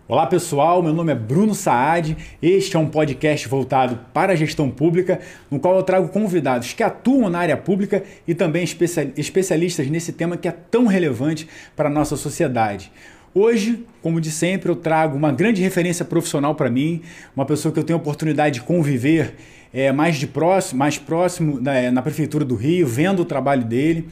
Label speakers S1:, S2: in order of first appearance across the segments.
S1: Olá pessoal, meu nome é Bruno Saad, este é um podcast voltado para a gestão pública, no qual eu trago convidados que atuam na área pública e também especialistas nesse tema que é tão relevante para a nossa sociedade. Hoje, como de sempre, eu trago uma grande referência profissional para mim, uma pessoa que eu tenho a oportunidade de conviver mais próximo na Prefeitura do Rio, vendo o trabalho dele.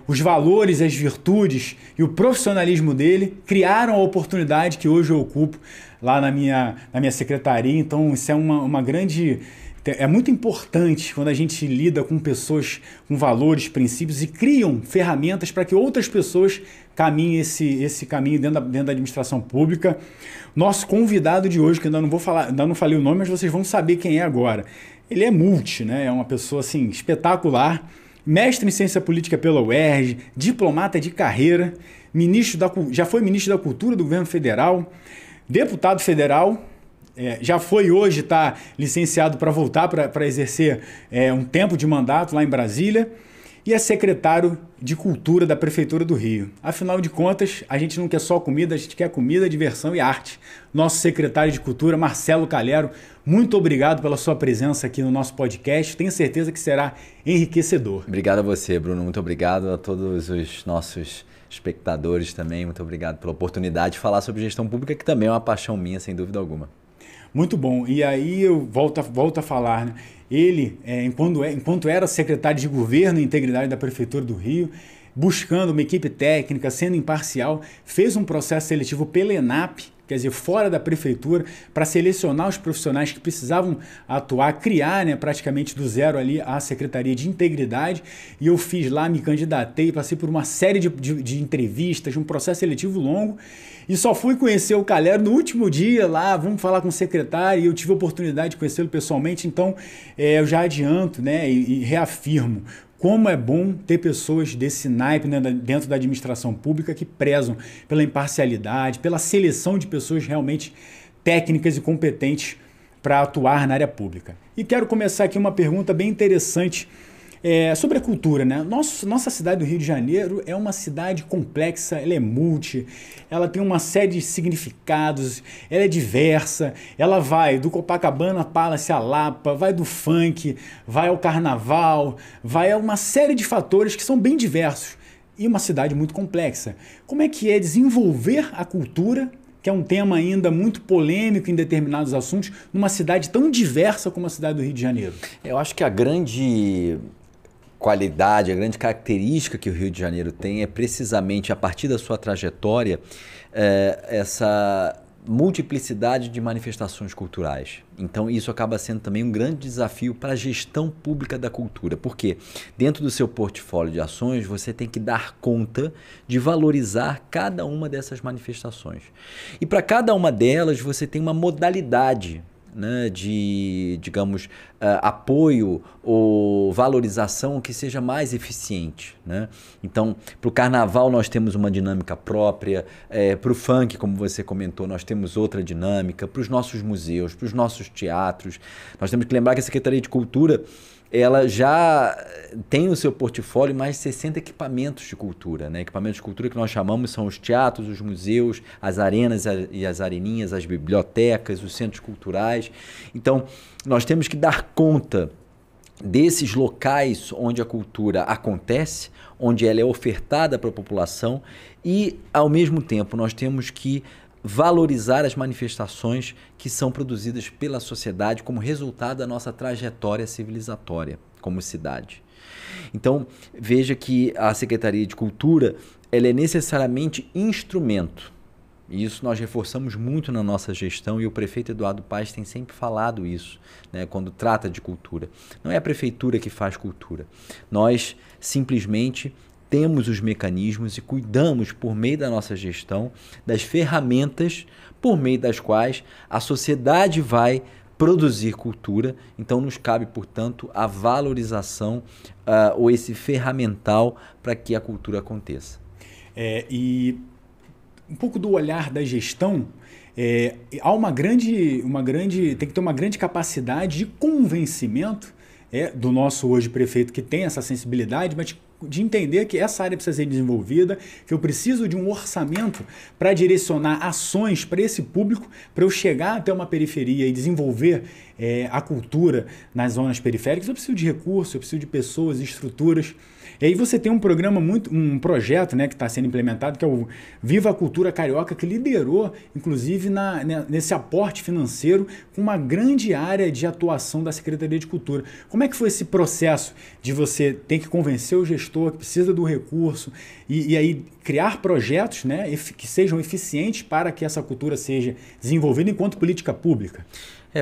S1: Os valores, as virtudes e o profissionalismo dele criaram a oportunidade que hoje eu ocupo lá na minha secretaria. Então isso é uma grande... É muito importante quando a gente lida com pessoas com valores, princípios e criam ferramentas para que outras pessoas caminhem esse caminho dentro da administração pública. Nosso convidado de hoje, que ainda não falei o nome, mas vocês vão saber quem é agora. Ele é multi, né? É uma pessoa assim, espetacular. Mestre em Ciência Política pela UERJ, diplomata de carreira, já foi ministro da Cultura do Governo Federal, deputado federal, já foi hoje, está licenciado para voltar para exercer um tempo de mandato lá em Brasília, e é secretário de Cultura da Prefeitura do Rio. Afinal de contas, a gente não quer só comida, a gente quer comida, diversão e arte. Nosso secretário de Cultura, Marcelo Calero, muito obrigado pela sua presença aqui no nosso podcast. Tenho certeza que será enriquecedor.
S2: Obrigado a você, Bruno. Muito obrigado a todos os nossos espectadores também. Muito obrigado pela oportunidade de falar sobre gestão pública, que também é uma paixão minha, sem dúvida alguma.
S1: Muito bom. E aí eu volto a falar, né? Ele, enquanto era secretário de Governo e Integridade da Prefeitura do Rio, buscando uma equipe técnica, sendo imparcial, fez um processo seletivo pela ENAP, quer dizer, fora da prefeitura, para selecionar os profissionais que precisavam atuar, criar, né, praticamente do zero ali a Secretaria de Integridade. E eu fiz lá, me candidatei, passei por uma série de entrevistas, um processo seletivo longo, e só fui conhecer o Calero no último dia lá, vamos falar com o secretário, e eu tive a oportunidade de conhecê-lo pessoalmente. Então eu já adianto, né, e reafirmo como é bom ter pessoas desse naipe, né, dentro da administração pública que prezam pela imparcialidade, pela seleção de pessoas realmente técnicas e competentes para atuar na área pública. E quero começar aqui uma pergunta bem interessante sobre a cultura, né? Nossa cidade do Rio de Janeiro é uma cidade complexa, ela é multi, ela tem uma série de significados, ela é diversa, ela vai do Copacabana Palace à Lapa, vai do funk, vai ao carnaval, vai a uma série de fatores que são bem diversos e uma cidade muito complexa. Como é que é desenvolver a cultura, que é um tema ainda muito polêmico em determinados assuntos, numa cidade tão diversa como a cidade do Rio de Janeiro?
S2: Eu acho que a grande qualidade, a grande característica que o Rio de Janeiro tem é precisamente, a partir da sua trajetória, essa multiplicidade de manifestações culturais. Então isso acaba sendo também um grande desafio para a gestão pública da cultura, porque dentro do seu portfólio de ações você tem que dar conta de valorizar cada uma dessas manifestações. E para cada uma delas você tem uma modalidade, né, de, digamos, apoio ou valorização que seja mais eficiente, né? Então, para o carnaval nós temos uma dinâmica própria, para o funk, como você comentou, nós temos outra dinâmica, para os nossos museus, para os nossos teatros. Nós temos que lembrar que a Secretaria de Cultura, ela já tem no seu portfólio mais de 60 equipamentos de cultura, né? Equipamentos de cultura que nós chamamos são os teatros, os museus, as arenas e as areninhas, as bibliotecas, os centros culturais. Então, nós temos que dar conta desses locais onde a cultura acontece, onde ela é ofertada para a população e, ao mesmo tempo, nós temos que valorizar as manifestações que são produzidas pela sociedade como resultado da nossa trajetória civilizatória como cidade. Então, veja que a Secretaria de Cultura, ela é necessariamente instrumento. E isso nós reforçamos muito na nossa gestão e o prefeito Eduardo Paes tem sempre falado isso, né, quando trata de cultura. Não é a prefeitura que faz cultura. Nós simplesmente temos os mecanismos e cuidamos, por meio da nossa gestão, das ferramentas por meio das quais a sociedade vai produzir cultura. Então, nos cabe, portanto, a valorização ou esse ferramental para que a cultura aconteça.
S1: E um pouco do olhar da gestão, há tem que ter uma grande capacidade de convencimento do nosso hoje prefeito, que tem essa sensibilidade, mas de entender que essa área precisa ser desenvolvida, que eu preciso de um orçamento para direcionar ações para esse público, para eu chegar até uma periferia e desenvolver a cultura nas zonas periféricas. Eu preciso de recursos, eu preciso de pessoas, estruturas. E aí você tem um projeto, né, que está sendo implementado, que é o Viva a Cultura Carioca, que liderou, inclusive, nesse aporte financeiro com uma grande área de atuação da Secretaria de Cultura. Como é que foi esse processo de você ter que convencer o gestor que precisa do recurso e aí criar projetos, né, que sejam eficientes para que essa cultura seja desenvolvida enquanto política pública?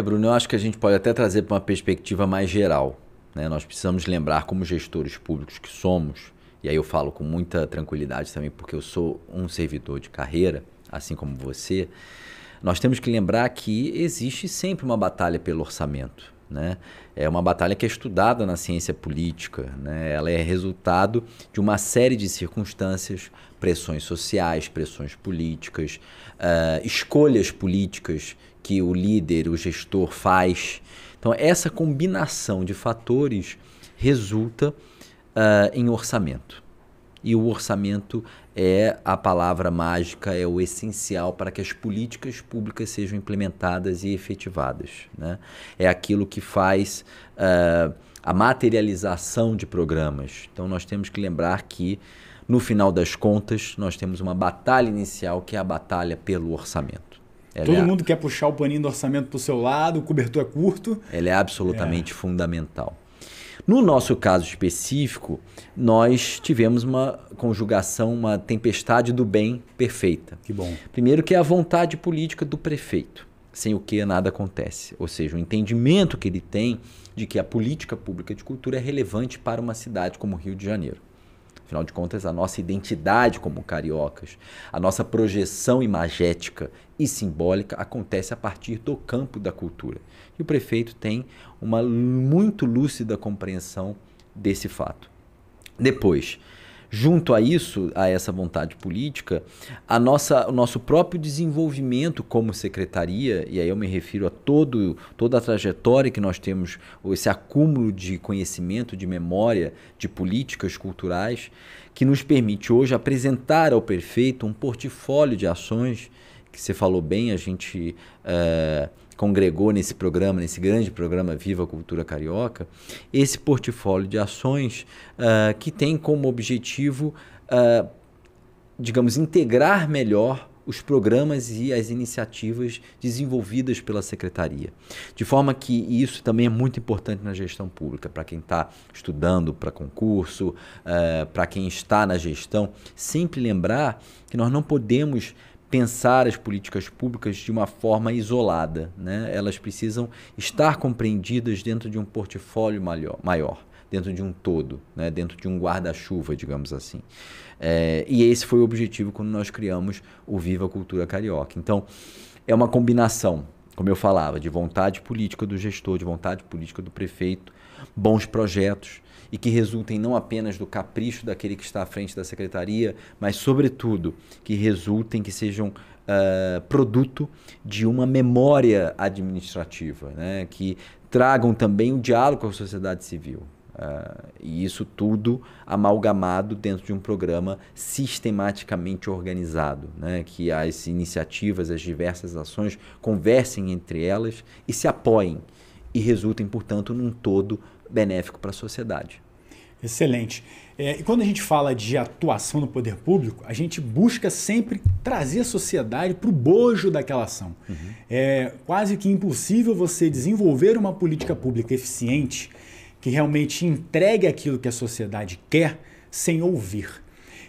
S2: Bruno, eu acho que a gente pode até trazer para uma perspectiva mais geral. Nós precisamos lembrar, como gestores públicos que somos, e aí eu falo com muita tranquilidade também, porque eu sou um servidor de carreira, assim como você, nós temos que lembrar que existe sempre uma batalha pelo orçamento. É uma batalha que é estudada na ciência política. Ela é resultado de uma série de circunstâncias, pressões sociais, pressões políticas, escolhas políticas que o líder, o gestor faz. Então, essa combinação de fatores resulta em orçamento. E o orçamento é a palavra mágica, é o essencial para que as políticas públicas sejam implementadas e efetivadas. É aquilo que faz a materialização de programas. Então, nós temos que lembrar que, no final das contas, nós temos uma batalha inicial, que é a batalha pelo orçamento.
S1: Todo mundo quer puxar o paninho do orçamento para o seu lado, o cobertor é curto.
S2: Ela é absolutamente fundamental. No nosso caso específico, nós tivemos uma conjugação, uma tempestade do bem perfeita.
S1: Que bom.
S2: Primeiro, que é a vontade política do prefeito, sem o que nada acontece. Ou seja, o entendimento que ele tem de que a política pública de cultura é relevante para uma cidade como o Rio de Janeiro. Afinal de contas, a nossa identidade como cariocas, a nossa projeção imagética e simbólica acontece a partir do campo da cultura. E o prefeito tem uma muito lúcida compreensão desse fato. Depois, junto a isso, a essa vontade política, o nosso próprio desenvolvimento como secretaria, e aí eu me refiro a toda a trajetória que nós temos, esse acúmulo de conhecimento, de memória, de políticas culturais, que nos permite hoje apresentar ao prefeito um portfólio de ações, que você falou bem, a gente congregou nesse programa, nesse grande programa Viva a Cultura Carioca, esse portfólio de ações que tem como objetivo, digamos, integrar melhor os programas e as iniciativas desenvolvidas pela Secretaria. De forma que isso também é muito importante na gestão pública, para quem está estudando para concurso, para quem está na gestão, sempre lembrar que nós não podemos pensar as políticas públicas de uma forma isolada. Elas precisam estar compreendidas dentro de um portfólio maior, dentro de um todo, dentro de um guarda-chuva, digamos assim. E esse foi o objetivo quando nós criamos o Viva a Cultura Carioca. Então, é uma combinação, como eu falava, de vontade política do gestor, de vontade política do prefeito, bons projetos, e que resultem não apenas do capricho daquele que está à frente da secretaria, mas, sobretudo, que resultem, que sejam produto de uma memória administrativa, que tragam também o diálogo com a sociedade civil. E isso tudo amalgamado dentro de um programa sistematicamente organizado, que as iniciativas, as diversas ações conversem entre elas e se apoiem e resultem, portanto, num todo benéfico para a sociedade.
S1: Excelente. E quando a gente fala de atuação no poder público, a gente busca sempre trazer a sociedade para o bojo daquela ação. É quase que impossível você desenvolver uma política pública eficiente que realmente entregue aquilo que a sociedade quer sem ouvir.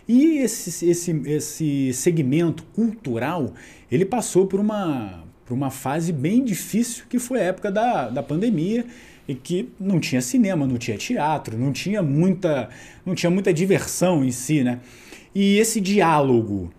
S1: E esse segmento cultural, ele passou por uma fase bem difícil, que foi a época da pandemia, e que não tinha cinema, não tinha teatro, não tinha muita diversão em si, E esse diálogo,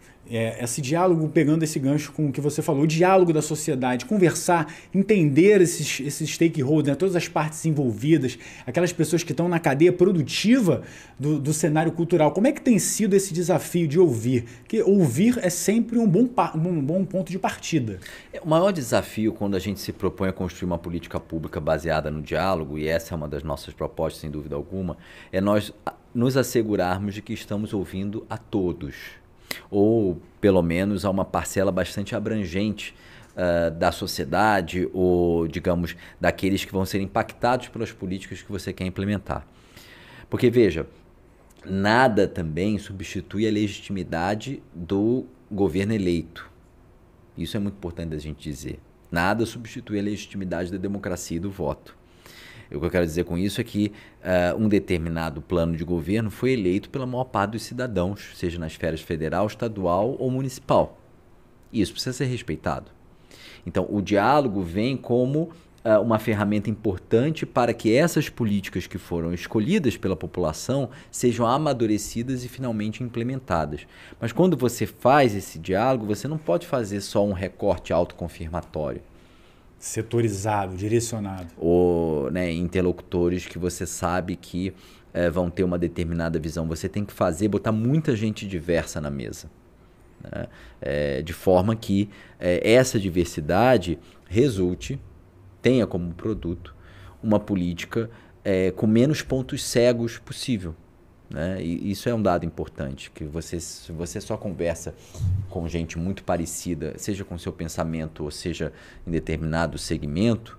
S1: pegando esse gancho com o que você falou, o diálogo da sociedade, conversar, entender esses stakeholders, todas as partes envolvidas, aquelas pessoas que estão na cadeia produtiva do cenário cultural. Como é que tem sido esse desafio de ouvir? Porque ouvir é sempre um bom ponto de partida.
S2: O maior desafio quando a gente se propõe a construir uma política pública baseada no diálogo, e essa é uma das nossas propostas, sem dúvida alguma, é nós nos assegurarmos de que estamos ouvindo a todos, ou pelo menos a uma parcela bastante abrangente da sociedade, ou, digamos, daqueles que vão ser impactados pelas políticas que você quer implementar. Porque, veja, nada também substitui a legitimidade do governo eleito. Isso é muito importante a gente dizer. Nada substitui a legitimidade da democracia e do voto. O que eu quero dizer com isso é que um determinado plano de governo foi eleito pela maior parte dos cidadãos, seja na esfera federal, estadual ou municipal. E isso precisa ser respeitado. Então, o diálogo vem como uma ferramenta importante para que essas políticas que foram escolhidas pela população sejam amadurecidas e finalmente implementadas. Mas quando você faz esse diálogo, você não pode fazer só um recorte autoconfirmatório.
S1: Setorizado, direcionado.
S2: Ou, né, interlocutores que você sabe que vão ter uma determinada visão. Você tem que botar muita gente diversa na mesa. Né? De forma que essa diversidade tenha como produto uma política com menos pontos cegos possível. Né? E isso é um dado importante, que se você só conversa com gente muito parecida, seja com seu pensamento ou seja em determinado segmento,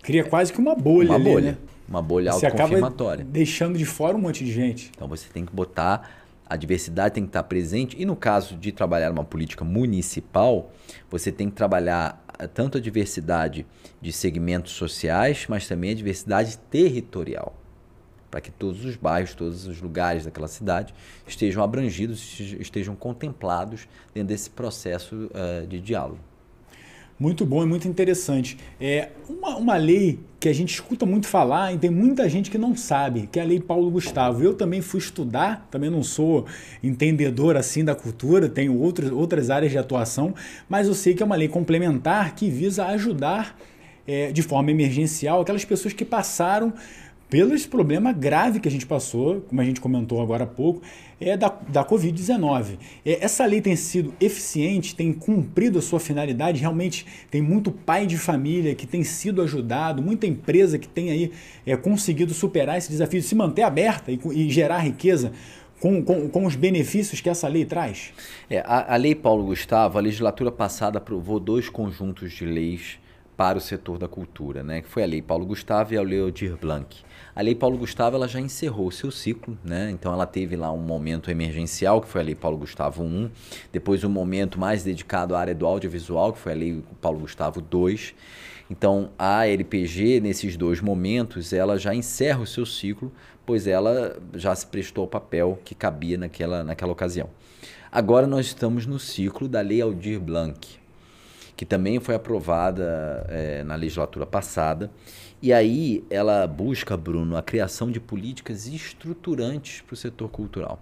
S1: cria quase que uma bolha ali, né?
S2: Uma bolha
S1: você
S2: autoconfirmatória.
S1: Acaba deixando de fora um monte de gente.
S2: Então você tem que botar, a diversidade tem que estar presente, e no caso de trabalhar uma política municipal, você tem que trabalhar tanto a diversidade de segmentos sociais, mas também a diversidade territorial, para que todos os bairros, todos os lugares daquela cidade estejam abrangidos, estejam contemplados dentro desse processo de diálogo.
S1: Muito bom e muito interessante. Uma lei que a gente escuta muito falar e tem muita gente que não sabe, que é a Lei Paulo Gustavo. Eu também fui estudar, também não sou entendedor assim da cultura, tenho outras áreas de atuação, mas eu sei que é uma lei complementar que visa ajudar de forma emergencial aquelas pessoas que passaram pelo esse problema grave que a gente passou, como a gente comentou agora há pouco, da Covid-19. Essa lei tem sido eficiente, tem cumprido a sua finalidade, realmente tem muito pai de família que tem sido ajudado, muita empresa que tem aí conseguido superar esse desafio de se manter aberta e gerar riqueza com os benefícios que essa lei traz?
S2: A Lei Paulo Gustavo, a legislatura passada aprovou 2 conjuntos de leis para o setor da cultura, né? Que foi a Lei Paulo Gustavo e a Lei Aldir Blanc. A Lei Paulo Gustavo ela já encerrou o seu ciclo, né? Então ela teve lá um momento emergencial, que foi a Lei Paulo Gustavo I, depois um momento mais dedicado à área do audiovisual, que foi a Lei Paulo Gustavo II. Então a LPG, nesses 2 momentos, ela já encerra o seu ciclo, pois ela já se prestou ao papel que cabia naquela ocasião. Agora nós estamos no ciclo da Lei Aldir Blanc, que também foi aprovada na legislatura passada. E aí ela busca, Bruno, a criação de políticas estruturantes para o setor cultural.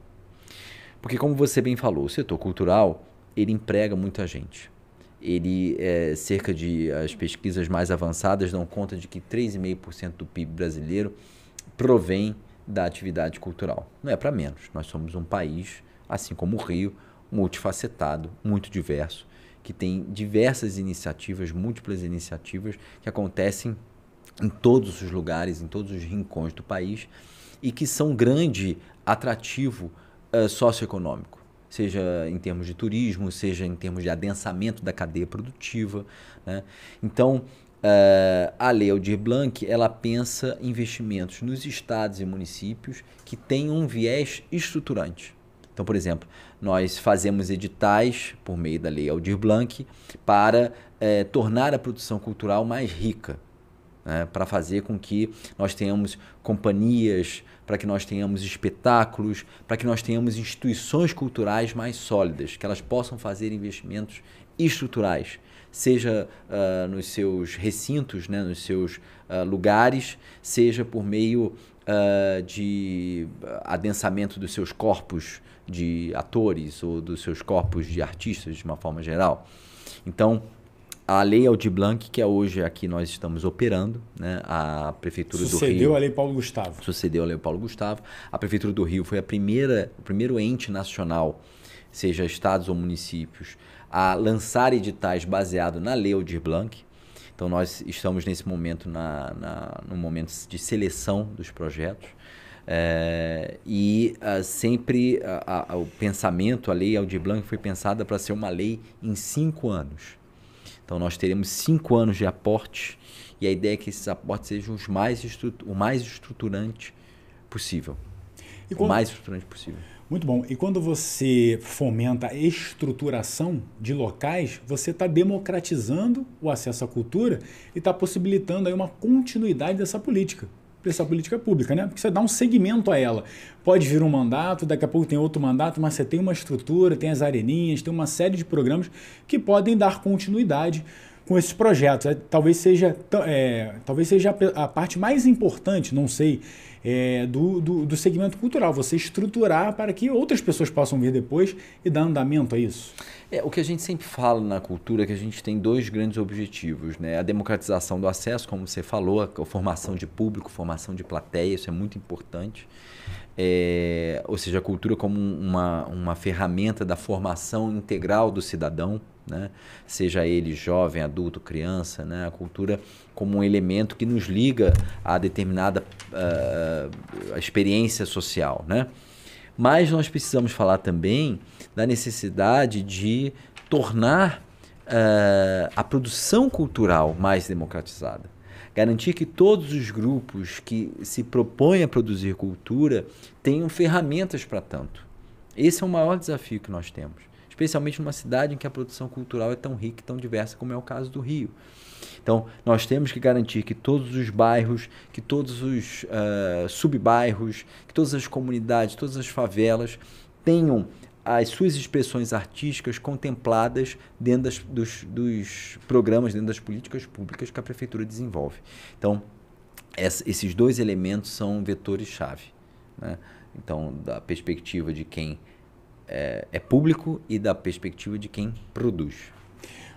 S2: Porque, como você bem falou, o setor cultural, ele emprega muita gente. As pesquisas mais avançadas dão conta de que 3,5% do PIB brasileiro provém da atividade cultural. Não é para menos. Nós somos um país, assim como o Rio, multifacetado, muito diverso, que tem diversas iniciativas, múltiplas iniciativas que acontecem em todos os lugares, em todos os rincões do país e que são grande atrativo socioeconômico, seja em termos de turismo, seja em termos de adensamento da cadeia produtiva, né? Então, a Lei Aldir Blanc, ela pensa investimentos nos estados e municípios que tenham um viés estruturante. Então, por exemplo, nós fazemos editais por meio da Lei Aldir Blanc para tornar a produção cultural mais rica, né? Para fazer com que nós tenhamos companhias, para que nós tenhamos espetáculos, para que nós tenhamos instituições culturais mais sólidas, que elas possam fazer investimentos estruturais, seja nos seus recintos, né? Nos seus lugares, seja por meio de adensamento dos seus corpos de atores ou dos seus corpos de artistas de uma forma geral. Então, a Lei Aldir Blanc, que hoje aqui nós estamos operando, né? A Prefeitura do Rio...
S1: Sucedeu a Lei Paulo Gustavo.
S2: Sucedeu a Lei Paulo Gustavo. A Prefeitura do Rio foi o primeiro ente nacional, seja estados ou municípios, a lançar editais baseado na Lei Aldir Blanc. Então, nós estamos nesse momento no momento de seleção dos projetos. Sempre o pensamento, a lei Aldir Blanc foi pensada para ser uma lei em 5 anos. Então nós teremos 5 anos de aporte e a ideia é que esses aportes sejam o mais estruturante possível. O mais estruturante possível.
S1: Muito bom. E quando você fomenta a estruturação de locais, você está democratizando o acesso à cultura e está possibilitando aí uma continuidade dessa política pública, né? Porque você dá um segmento a ela. Pode vir um mandato, daqui a pouco tem outro mandato, mas você tem uma estrutura, tem as areninhas, tem uma série de programas que podem dar continuidade com esses projetos. Talvez seja a parte mais importante, não sei, do segmento cultural. Você estruturar para que outras pessoas possam vir depois e dar andamento a isso.
S2: O que a gente sempre fala na cultura é que a gente tem 2 grandes objetivos, né? A democratização do acesso, como você falou, a formação de público, formação de plateia, isso é muito importante. Ou seja, a cultura como uma ferramenta da formação integral do cidadão, né? Seja ele jovem, adulto, criança, né? A cultura como um elemento que nos liga a determinada experiência social, né? Mas nós precisamos falar também da necessidade de tornar a produção cultural mais democratizada. Garantir que todos os grupos que se propõem a produzir cultura tenham ferramentas para tanto. Esse é o maior desafio que nós temos, especialmente numa cidade em que a produção cultural é tão rica e tão diversa como é o caso do Rio. Então, nós temos que garantir que todos os bairros, que todos os subbairros, que todas as comunidades, todas as favelas tenham as suas expressões artísticas contempladas dentro dos programas, dentro das políticas públicas que a prefeitura desenvolve. Então, esses 2 elementos são vetores-chave, né? Então, da perspectiva de quem é público e da perspectiva de quem produz.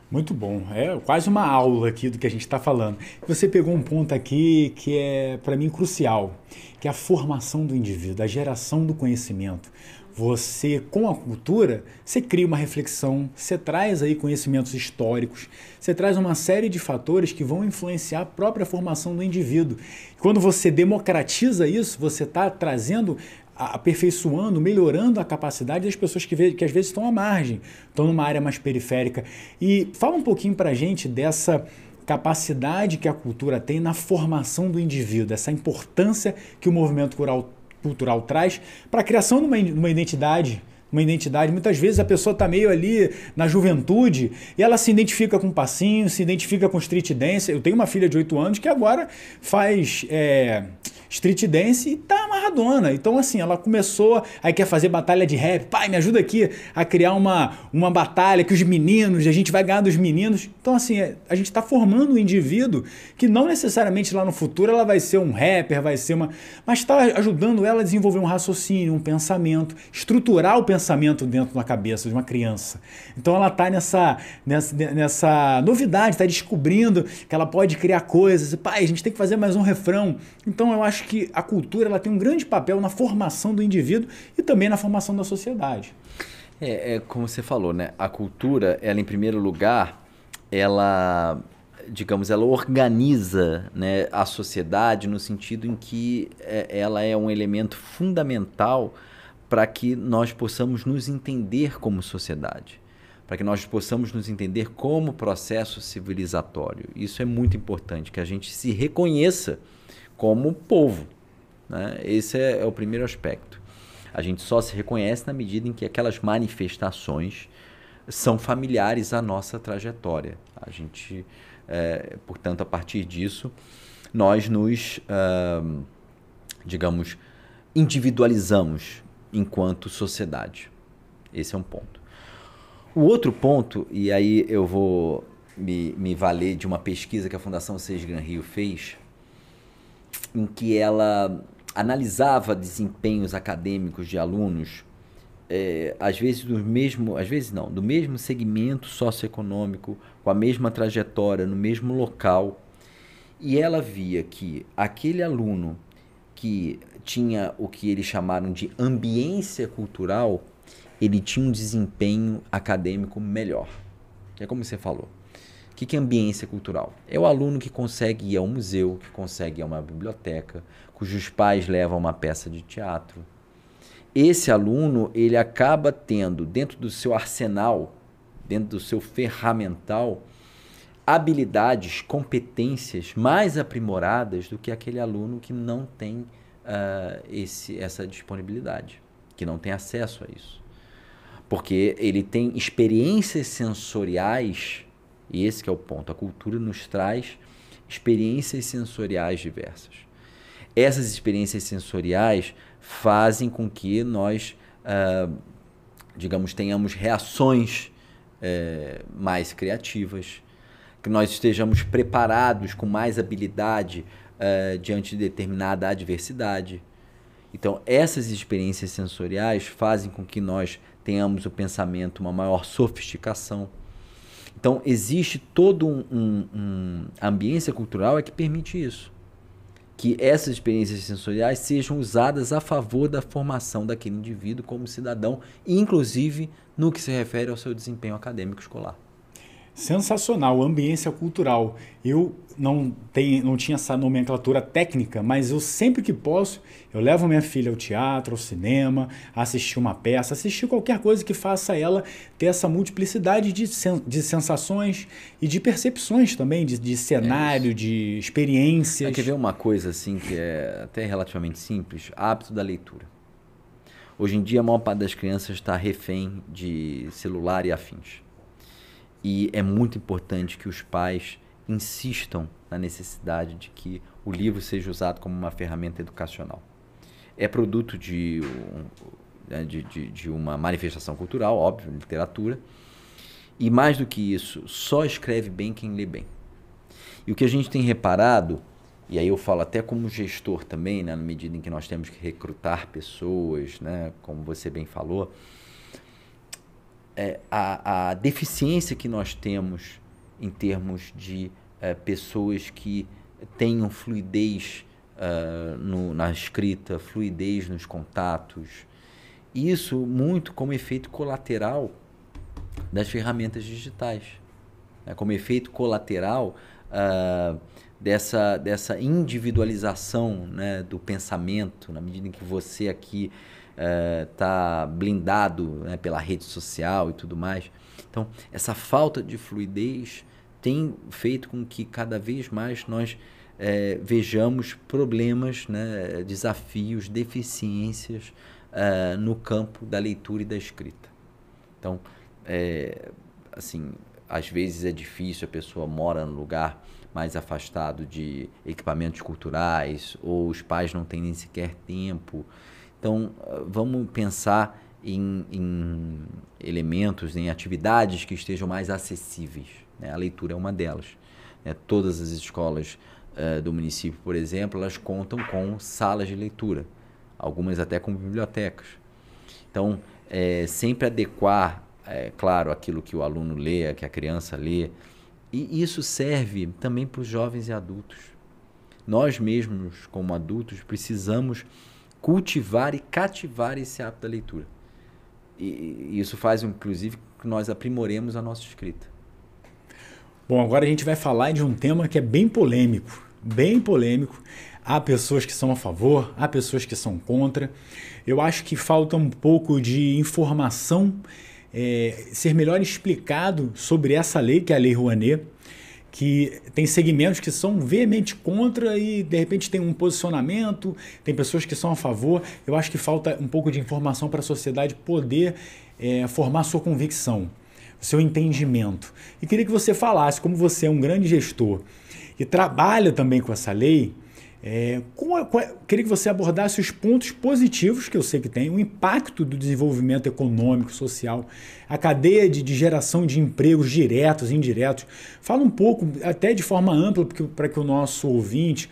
S1: Muito bom. É quase uma aula aqui do que a gente está falando. Você pegou um ponto aqui que é, para mim, crucial, que é a formação do indivíduo, a geração do conhecimento. Você, com a cultura, você cria uma reflexão, você traz aí conhecimentos históricos, você traz uma série de fatores que vão influenciar a própria formação do indivíduo. Quando você democratiza isso, você está trazendo, aperfeiçoando, melhorando a capacidade das pessoas que às vezes estão à margem, estão numa área mais periférica. E fala um pouquinho para a gente dessa capacidade que a cultura tem na formação do indivíduo, essa importância que o movimento cultural traz para a criação de uma identidade. Muitas vezes a pessoa está meio ali na juventude e ela se identifica com passinho, se identifica com street dance. Eu tenho uma filha de 8 anos que agora faz street dance e tá amarradona. Então, assim, ela começou, aí quer fazer batalha de rap. Pai, me ajuda aqui a criar uma batalha que os meninos, a gente vai ganhar dos meninos. Então, assim, a gente está formando um indivíduo que não necessariamente lá no futuro ela vai ser um rapper, mas está ajudando ela a desenvolver um raciocínio, um pensamento, estruturar o pensamento dentro da cabeça de uma criança. Então, ela está nessa novidade, está descobrindo que ela pode criar coisas. Pai, a gente tem que fazer mais um refrão. Então, eu acho que a cultura ela tem um grande papel na formação do indivíduo e também na formação da sociedade.
S2: Como você falou, né? A cultura, ela em primeiro lugar, ela organiza, né, a sociedade no sentido em que ela é um elemento fundamental para que nós possamos nos entender como sociedade, para que nós possamos nos entender como processo civilizatório. Isso é muito importante, que a gente se reconheça como povo, né? Esse é o primeiro aspecto. A gente só se reconhece na medida em que aquelas manifestações são familiares à nossa trajetória. A gente, portanto, a partir disso, nós nos, individualizamos enquanto sociedade. Esse é um ponto. O outro ponto, e aí eu vou me valer de uma pesquisa que a Fundação Seix Gran Rio fez, em que ela analisava desempenhos acadêmicos de alunos, do mesmo segmento socioeconômico, com a mesma trajetória, no mesmo local, e ela via que aquele aluno que tinha o que eles chamaram de ambiência cultural, ele tinha um desempenho acadêmico melhor. É como você falou. O que é ambiência cultural? É o aluno que consegue ir ao museu, que consegue ir a uma biblioteca, cujos pais levam uma peça de teatro. Esse aluno, ele acaba tendo dentro do seu arsenal, dentro do seu ferramental, habilidades, competências mais aprimoradas do que aquele aluno que não tem essa disponibilidade, que não tem acesso a isso. Porque ele tem experiências sensoriais, e esse que é o ponto, a cultura nos traz experiências sensoriais diversas. Essas experiências sensoriais fazem com que nós, digamos, tenhamos reações mais criativas, que nós estejamos preparados com mais habilidade diante de determinada adversidade. Então, essas experiências sensoriais fazem com que nós tenhamos o pensamento, uma maior sofisticação. Então, existe todo a ambiência cultural que permite isso. Que essas experiências sensoriais sejam usadas a favor da formação daquele indivíduo como cidadão, inclusive no que se refere ao seu desempenho acadêmico escolar.
S1: Sensacional, ambiência cultural. Eu não tinha essa nomenclatura técnica, mas eu sempre que posso, eu levo minha filha ao teatro, ao cinema, a assistir uma peça, assistir qualquer coisa que faça ela ter essa multiplicidade de sensações e de percepções também, de cenário, de experiências.
S2: Quer ver uma coisa assim que é até relativamente simples? Hábito da leitura. Hoje em dia a maior parte das crianças está refém de celular e afins. E é muito importante que os pais insistam na necessidade de que o livro seja usado como uma ferramenta educacional. É produto de uma manifestação cultural, óbvio, literatura. E mais do que isso, só escreve bem quem lê bem. E o que a gente tem reparado, e aí eu falo até como gestor também, né, na medida em que nós temos que recrutar pessoas, né, como você bem falou, a deficiência que nós temos em termos de pessoas que tenham fluidez na escrita, fluidez nos contatos. Isso muito como efeito colateral das ferramentas digitais, né? Como efeito colateral dessa individualização, né, do pensamento, na medida em que você aqui está blindado, né, pela rede social e tudo mais. Então, essa falta de fluidez tem feito com que cada vez mais nós vejamos problemas, né, desafios, deficiências no campo da leitura e da escrita. Então, assim, às vezes é difícil, a pessoa mora num lugar mais afastado de equipamentos culturais, ou os pais não têm nem sequer tempo. Então, vamos pensar em elementos, em atividades que estejam mais acessíveis, né? A leitura é uma delas, né? Todas as escolas do município, por exemplo, elas contam com salas de leitura, algumas até com bibliotecas. Então, sempre adequar, claro, aquilo que o aluno lê, que a criança lê, e isso serve também para os jovens e adultos. Nós mesmos, como adultos, precisamos cultivar e cativar esse hábito da leitura. E isso faz, inclusive, que nós aprimoremos a nossa escrita.
S1: Bom, agora a gente vai falar de um tema que é bem polêmico. Bem polêmico. Há pessoas que são a favor, há pessoas que são contra. Eu acho que falta um pouco de informação, ser melhor explicado sobre essa lei, que é a Lei Rouanet, que tem segmentos que são veemente contra e de repente tem um posicionamento, tem pessoas que são a favor. Eu acho que falta um pouco de informação para a sociedade poder formar sua convicção, o seu entendimento. E queria que você falasse, como você é um grande gestor e trabalha também com essa lei, queria que você abordasse os pontos positivos, que eu sei que tem, o impacto do desenvolvimento econômico, social, a cadeia de geração de empregos diretos e indiretos. Fala um pouco, até de forma ampla, para que o nosso ouvinte,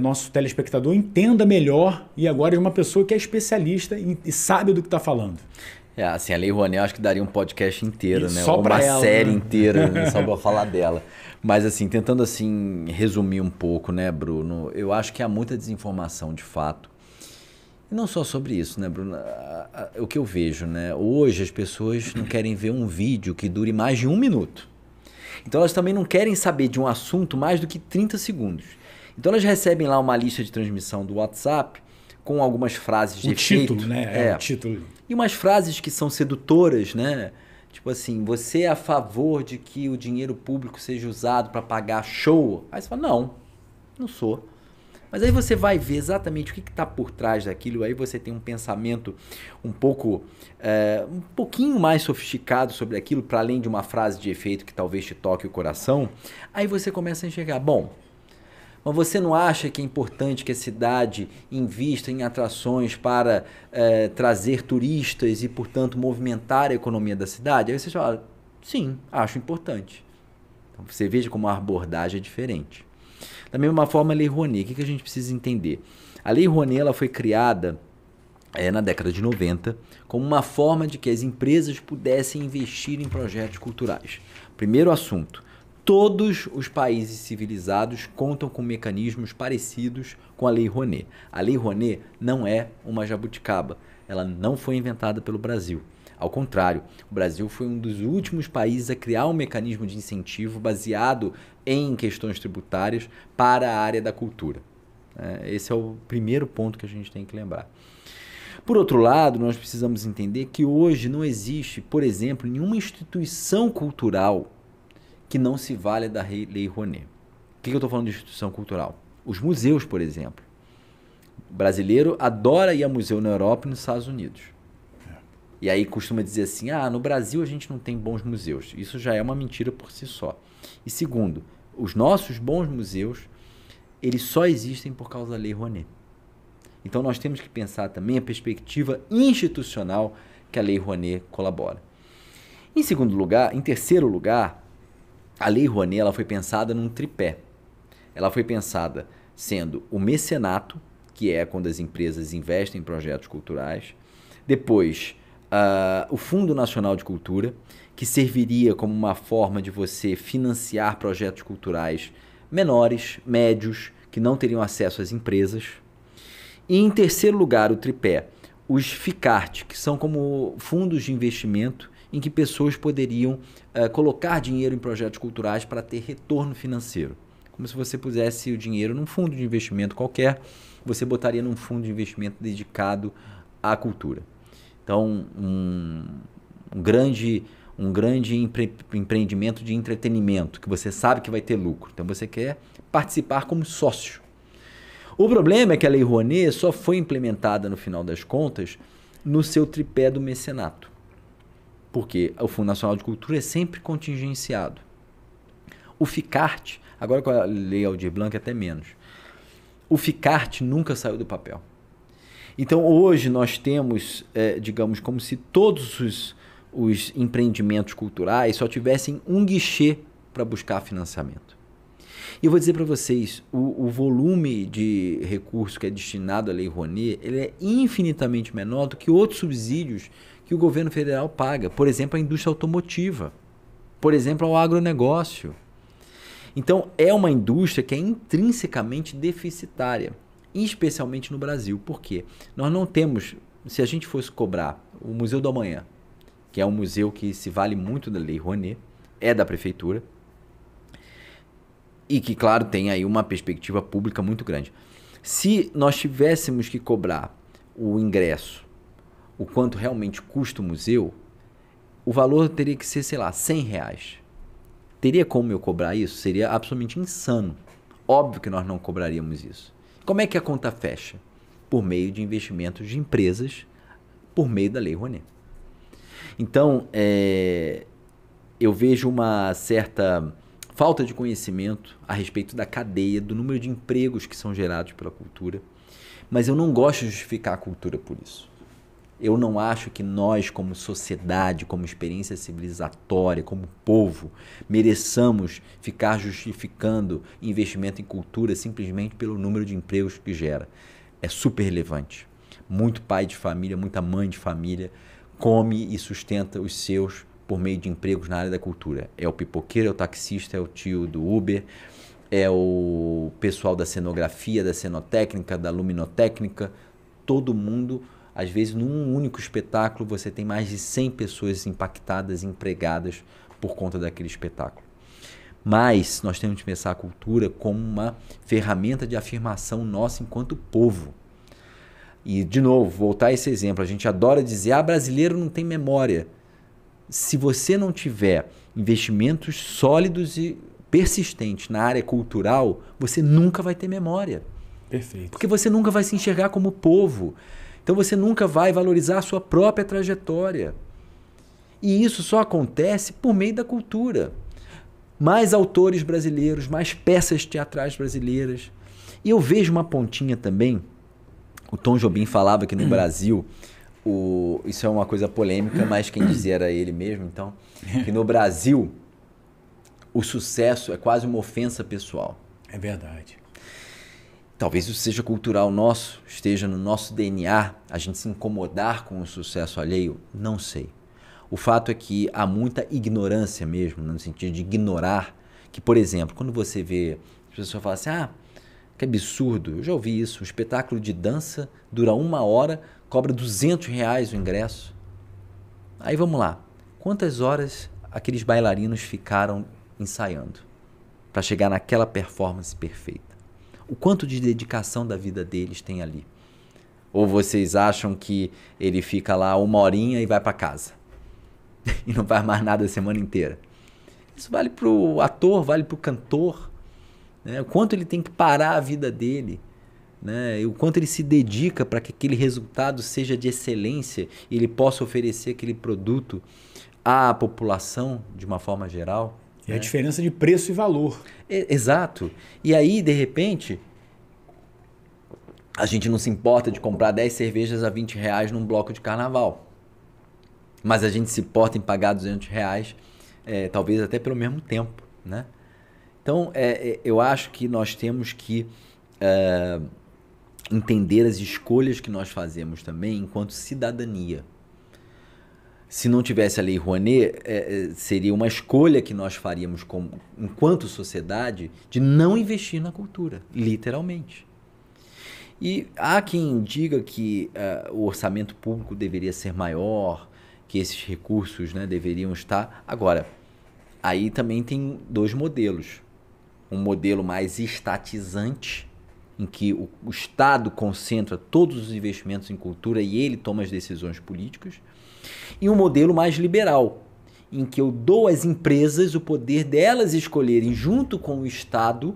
S1: nosso telespectador, entenda melhor, e agora de uma pessoa que é especialista e sabe do que está falando.
S2: Assim, a Lei Rouanet, eu acho que daria um podcast inteiro, né?
S1: Só
S2: uma
S1: ela,
S2: série
S1: né?
S2: inteira, né? Só para falar dela. Mas assim, tentando assim resumir um pouco, né, Bruno? Eu acho que há muita desinformação, de fato. E não só sobre isso, né, Bruno? O que eu vejo, né? Hoje as pessoas não querem ver um vídeo que dure mais de 1 minuto. Então elas também não querem saber de um assunto mais do que 30 segundos. Então elas recebem lá uma lista de transmissão do WhatsApp com algumas frases de efeito.
S1: O título, né? O título.
S2: E umas frases que são sedutoras, né? Tipo assim, você é a favor de que o dinheiro público seja usado para pagar show? Aí você fala, não sou. Mas aí você vai ver exatamente o que está por trás daquilo, aí você tem um pensamento um pouquinho mais sofisticado sobre aquilo, para além de uma frase de efeito que talvez te toque o coração, aí você começa a enxergar, mas você não acha que é importante que a cidade invista em atrações para trazer turistas e, portanto, movimentar a economia da cidade? Aí você fala, sim, acho importante. Então você veja como a abordagem é diferente. Da mesma forma, a Lei Rouanet. O que a gente precisa entender? A Lei Rouanet ela foi criada na década de 90 como uma forma de que as empresas pudessem investir em projetos culturais. Primeiro assunto, todos os países civilizados contam com mecanismos parecidos com a Lei Rouanet. A Lei Rouanet não é uma jabuticaba. Ela não foi inventada pelo Brasil. Ao contrário, o Brasil foi um dos últimos países a criar um mecanismo de incentivo baseado em questões tributárias para a área da cultura. Esse é o primeiro ponto que a gente tem que lembrar. Por outro lado, nós precisamos entender que hoje não existe, por exemplo, nenhuma instituição cultural que não se valha da Lei Rouanet. O que eu estou falando de instituição cultural? Os museus, por exemplo. O brasileiro adora ir a museu na Europa e nos Estados Unidos. E aí costuma dizer assim, no Brasil a gente não tem bons museus. Isso já é uma mentira por si só. E segundo, os nossos bons museus, eles só existem por causa da Lei Rouanet. Então nós temos que pensar também a perspectiva institucional que a Lei Rouanet colabora. Em terceiro lugar, a Lei Rouanet ela foi pensada num tripé. Ela foi pensada sendo o mecenato, que é quando as empresas investem em projetos culturais. Depois, o Fundo Nacional de Cultura, que serviria como uma forma de você financiar projetos culturais menores, médios, que não teriam acesso às empresas. E em terceiro lugar, o tripé, os FICART, que são como fundos de investimento em que pessoas poderiam colocar dinheiro em projetos culturais para ter retorno financeiro. Como se você pusesse o dinheiro num fundo de investimento qualquer, você botaria num fundo de investimento dedicado à cultura. Então, um grande empreendimento de entretenimento, que você sabe que vai ter lucro. Então, você quer participar como sócio. O problema é que a Lei Rouanet só foi implementada, no final das contas, no seu tripé do mecenato. Porque o Fundo Nacional de Cultura é sempre contingenciado. O FICART, agora com a Lei Aldir Blanc até menos, o FICART nunca saiu do papel. Então hoje nós temos, digamos, como se todos os empreendimentos culturais só tivessem um guichê para buscar financiamento. E eu vou dizer para vocês, o volume de recursos que é destinado à Lei Rouanet, ele é infinitamente menor do que outros subsídios que o governo federal paga. Por exemplo, a indústria automotiva. Por exemplo, ao agronegócio. Então, é uma indústria que é intrinsecamente deficitária, especialmente no Brasil. Por quê? Nós não temos, se a gente fosse cobrar o Museu do Amanhã, que é um museu que se vale muito da Lei Rouanet, é da prefeitura, e que, claro, tem aí uma perspectiva pública muito grande. Se nós tivéssemos que cobrar o ingresso, o quanto realmente custa o museu, o valor teria que ser, sei lá, R$100. Teria como eu cobrar isso? Seria absolutamente insano. Óbvio que nós não cobraríamos isso. Como é que a conta fecha? Por meio de investimentos de empresas, por meio da Lei Rouanet. Então, eu vejo uma certa falta de conhecimento a respeito da cadeia, do número de empregos que são gerados pela cultura, mas eu não gosto de justificar a cultura por isso. Eu não acho que nós, como sociedade, como experiência civilizatória, como povo, mereçamos ficar justificando investimento em cultura simplesmente pelo número de empregos que gera. É super relevante. Muito pai de família, muita mãe de família come e sustenta os seus por meio de empregos na área da cultura. É o pipoqueiro, é o taxista, é o tio do Uber, é o pessoal da cenografia, da cenotécnica, da luminotécnica, todo mundo. Às vezes, num único espetáculo, você tem mais de 100 pessoas impactadas, empregadas por conta daquele espetáculo. Mas nós temos que pensar a cultura como uma ferramenta de afirmação nossa enquanto povo. E, de novo, voltar a esse exemplo, a gente adora dizer, brasileiro não tem memória. Se você não tiver investimentos sólidos e persistentes na área cultural, você nunca vai ter memória.
S1: Perfeito.
S2: Porque você nunca vai se enxergar como povo. Então você nunca vai valorizar a sua própria trajetória. E isso só acontece por meio da cultura. Mais autores brasileiros, mais peças teatrais brasileiras. E eu vejo uma pontinha também. O Tom Jobim falava que no Brasil, isso é uma coisa polêmica, mas quem dizia era ele mesmo, então, que no Brasil o sucesso é quase uma ofensa pessoal.
S1: É verdade.
S2: Talvez isso seja cultural nosso, esteja no nosso DNA, a gente se incomodar com o sucesso alheio, não sei. O fato é que há muita ignorância mesmo, no sentido de ignorar, que, por exemplo, quando você vê, as pessoas falam assim, que absurdo, eu já ouvi isso, um espetáculo de dança dura 1 hora, cobra R$200 o ingresso. Aí vamos lá, quantas horas aqueles bailarinos ficaram ensaiando para chegar naquela performance perfeita? O quanto de dedicação da vida deles tem ali? Ou vocês acham que ele fica lá 1 horinha e vai para casa? E não faz mais nada a semana inteira? Isso vale para o ator, vale para o cantor. Né? O quanto ele tem que parar a vida dele. Né? E o quanto ele se dedica para que aquele resultado seja de excelência e ele possa oferecer aquele produto à população de uma forma geral.
S1: E a diferença de preço e valor.
S2: Exato. E aí, de repente, a gente não se importa de comprar 10 cervejas a R$20 num bloco de carnaval. Mas a gente se importa em pagar R$200, talvez até pelo mesmo tempo. Né? Então, eu acho que nós temos que entender as escolhas que nós fazemos também enquanto cidadania. Se não tivesse a Lei Rouanet, seria uma escolha que nós faríamos enquanto sociedade de não investir na cultura, literalmente. E há quem diga que o orçamento público deveria ser maior, que esses recursos, né, deveriam estar... Agora, aí também tem 2 modelos. Um modelo mais estatizante, em que o Estado concentra todos os investimentos em cultura e ele toma as decisões políticas. E um modelo mais liberal, em que eu dou às empresas o poder delas escolherem, junto com o Estado,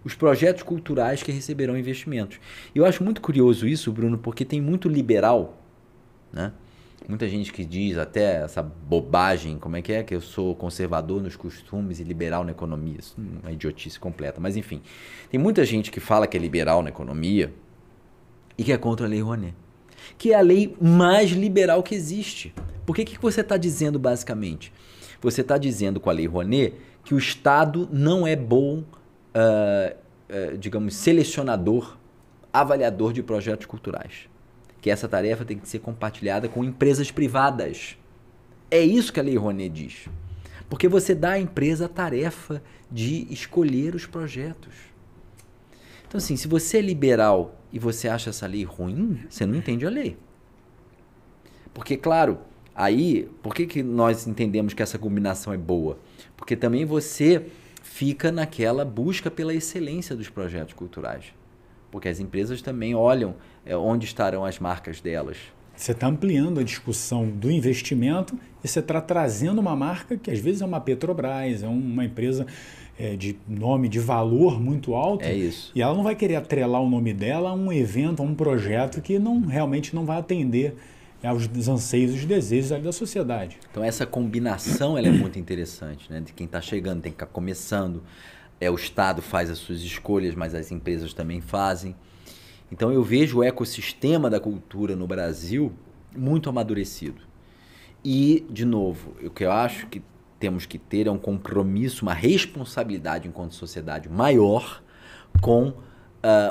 S2: os projetos culturais que receberão investimentos. E eu acho muito curioso isso, Bruno, porque tem muito liberal, né? Muita gente que diz até essa bobagem, como é que eu sou conservador nos costumes e liberal na economia. Isso é uma idiotice completa, mas enfim. Tem muita gente que fala que é liberal na economia e que é contra a Lei Rouanet, que é a lei mais liberal que existe. Por que você está dizendo basicamente? Você está dizendo com a Lei Rouanet que o Estado não é bom, digamos, selecionador, avaliador de projetos culturais. Que essa tarefa tem que ser compartilhada com empresas privadas. É isso que a Lei Rouanet diz. Porque você dá à empresa a tarefa de escolher os projetos. Então, assim, se você é liberal e você acha essa lei ruim, você não entende a lei. Porque, claro, aí, por que nós entendemos que essa combinação é boa? Porque também você fica naquela busca pela excelência dos projetos culturais. Porque as empresas também olham onde estarão as marcas delas.
S1: Você está ampliando a discussão do investimento e você está trazendo uma marca que às vezes é uma Petrobras, é uma empresa de nome, de valor muito alto.
S2: É isso.
S1: E ela não vai querer atrelar o nome dela a um evento, a um projeto que realmente não vai atender aos anseios e os desejos ali da sociedade.
S2: Então essa combinação ela é muito interessante, né? De quem está chegando, tem que estar começando. O Estado faz as suas escolhas, mas as empresas também fazem. Então eu vejo o ecossistema da cultura no Brasil muito amadurecido. E, de novo, o que eu acho que temos que ter é um compromisso, uma responsabilidade enquanto sociedade maior com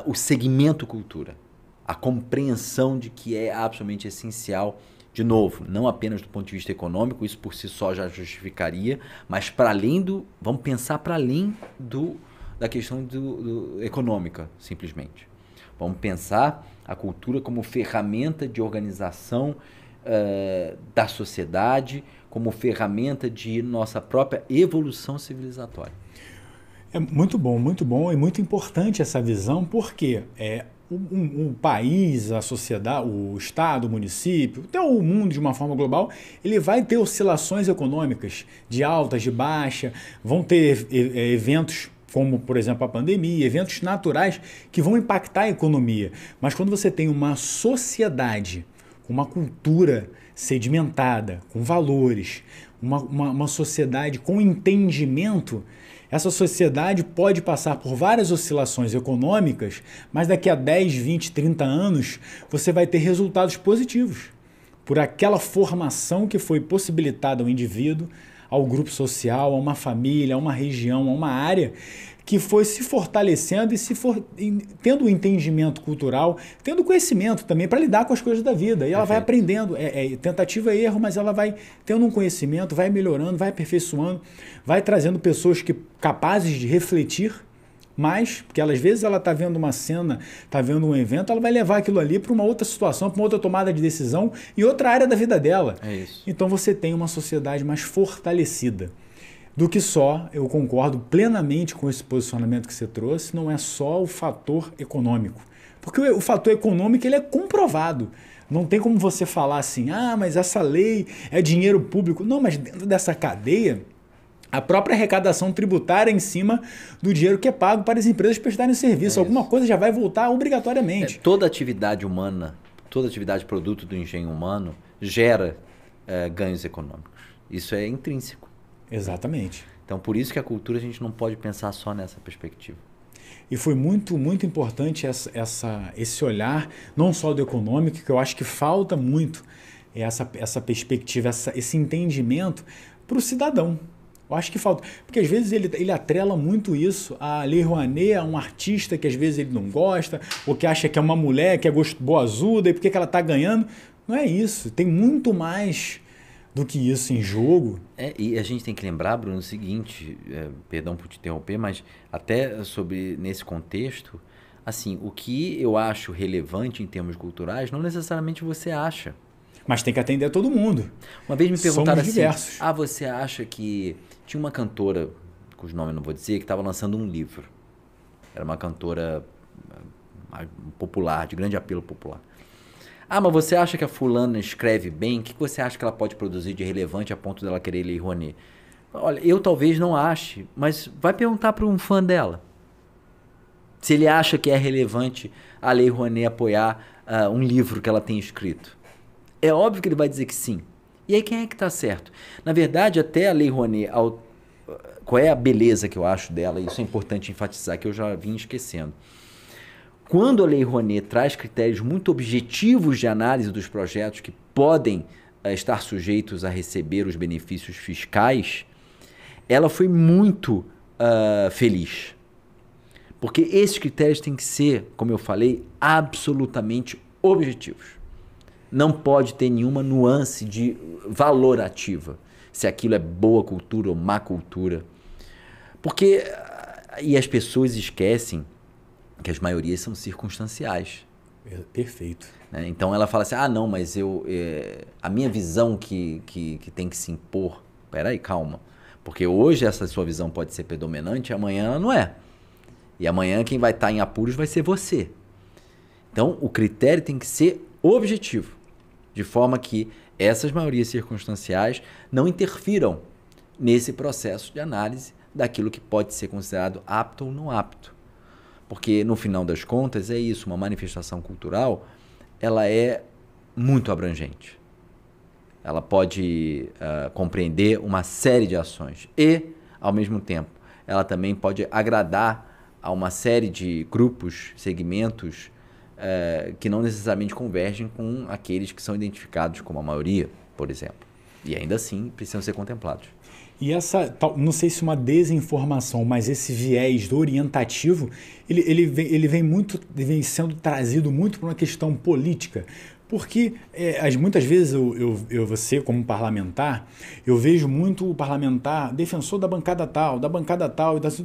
S2: o segmento cultura. A compreensão de que é absolutamente essencial, de novo, não apenas do ponto de vista econômico, isso por si só já justificaria, mas para além vamos pensar para além da questão econômica, simplesmente. Vamos pensar a cultura como ferramenta de organização da sociedade, como ferramenta de nossa própria evolução civilizatória.
S1: É muito bom e muito importante essa visão, porque um país, a sociedade, o estado, o município, até o mundo de uma forma global, ele vai ter oscilações econômicas de altas, de baixa, vão ter eventos como, por exemplo, a pandemia, eventos naturais que vão impactar a economia. Mas quando você tem uma sociedade com uma cultura sedimentada, com valores, uma sociedade com entendimento, essa sociedade pode passar por várias oscilações econômicas, mas daqui a 10, 20, 30 anos você vai ter resultados positivos por aquela formação que foi possibilitada ao indivíduo, ao grupo social, a uma família, a uma região, a uma área que foi se fortalecendo e tendo um entendimento cultural, tendo conhecimento também para lidar com as coisas da vida. E ela vai aprendendo, tentativa e erro, mas ela vai tendo um conhecimento, vai melhorando, vai aperfeiçoando, vai trazendo pessoas capazes de refletir mais, porque às vezes ela está vendo uma cena, está vendo um evento, ela vai levar aquilo ali para uma outra situação, para uma outra tomada de decisão e outra área da vida dela.
S2: É isso.
S1: Então você tem uma sociedade mais fortalecida. Do que só, eu concordo plenamente com esse posicionamento que você trouxe, não é só o fator econômico. Porque o fator econômico ele é comprovado. Não tem como você falar assim, mas essa lei é dinheiro público. Não, mas dentro dessa cadeia, a própria arrecadação tributária em cima do dinheiro que é pago para as empresas prestarem serviço. Alguma coisa já vai voltar obrigatoriamente.
S2: Toda atividade humana, toda atividade produto do engenho humano gera ganhos econômicos. Isso é intrínseco.
S1: Exatamente.
S2: Então, por isso que a cultura a gente não pode pensar só nessa perspectiva.
S1: E foi muito, muito importante esse olhar, não só do econômico, que eu acho que falta muito essa perspectiva, esse entendimento para o cidadão. Eu acho que falta. Porque às vezes ele atrela muito isso a Lei Rouanet, a um artista que às vezes ele não gosta, ou que acha que é uma mulher que é boazuda e por que ela está ganhando. Não é isso. Tem muito mais do que isso em jogo.
S2: E a gente tem que lembrar, Bruno, o seguinte, perdão por te interromper, mas até nesse contexto, assim, o que eu acho relevante em termos culturais, não necessariamente você acha.
S1: Mas tem que atender a todo mundo.
S2: Uma vez me perguntaram
S1: Somos
S2: assim,
S1: diversos.
S2: você acha que... Tinha uma cantora, cujo nome eu não vou dizer, que estava lançando um livro. Era uma cantora popular, de grande apelo popular. Mas você acha que a fulana escreve bem? O que você acha que ela pode produzir de relevante a ponto dela querer Lei Rouanet? Olha, eu talvez não ache, mas vai perguntar para um fã dela. Se ele acha que é relevante a Lei Rouanet apoiar um livro que ela tem escrito. É óbvio que ele vai dizer que sim. E aí quem é que está certo? Na verdade, até a Lei Rouanet, qual é a beleza que eu acho dela? Isso é importante enfatizar, que eu já vim esquecendo. Quando a Lei Rouanet traz critérios muito objetivos de análise dos projetos que podem estar sujeitos a receber os benefícios fiscais, ela foi muito feliz. Porque esses critérios têm que ser, como eu falei, absolutamente objetivos. Não pode ter nenhuma nuance de valorativa, se aquilo é boa cultura ou má cultura. Porque, e as pessoas esquecem que as maiorias são circunstanciais.
S1: Perfeito.
S2: Então ela fala assim, não, mas a minha visão que tem que se impor, peraí, calma, porque hoje essa sua visão pode ser predominante, amanhã ela não é. E amanhã quem vai estar em apuros vai ser você. Então o critério tem que ser objetivo, de forma que essas maiorias circunstanciais não interfiram nesse processo de análise daquilo que pode ser considerado apto ou não apto. Porque, no final das contas, é isso, uma manifestação cultural, ela é muito abrangente. Ela pode compreender uma série de ações e, ao mesmo tempo, ela também pode agradar a uma série de grupos, segmentos, que não necessariamente convergem com aqueles que são identificados como a maioria, por exemplo. E ainda assim precisam ser contemplados.
S1: E não sei se uma desinformação, mas esse viés do orientativo, ele vem sendo trazido muito para uma questão política. Porque muitas vezes você, como parlamentar, eu vejo muito o parlamentar defensor da bancada tal,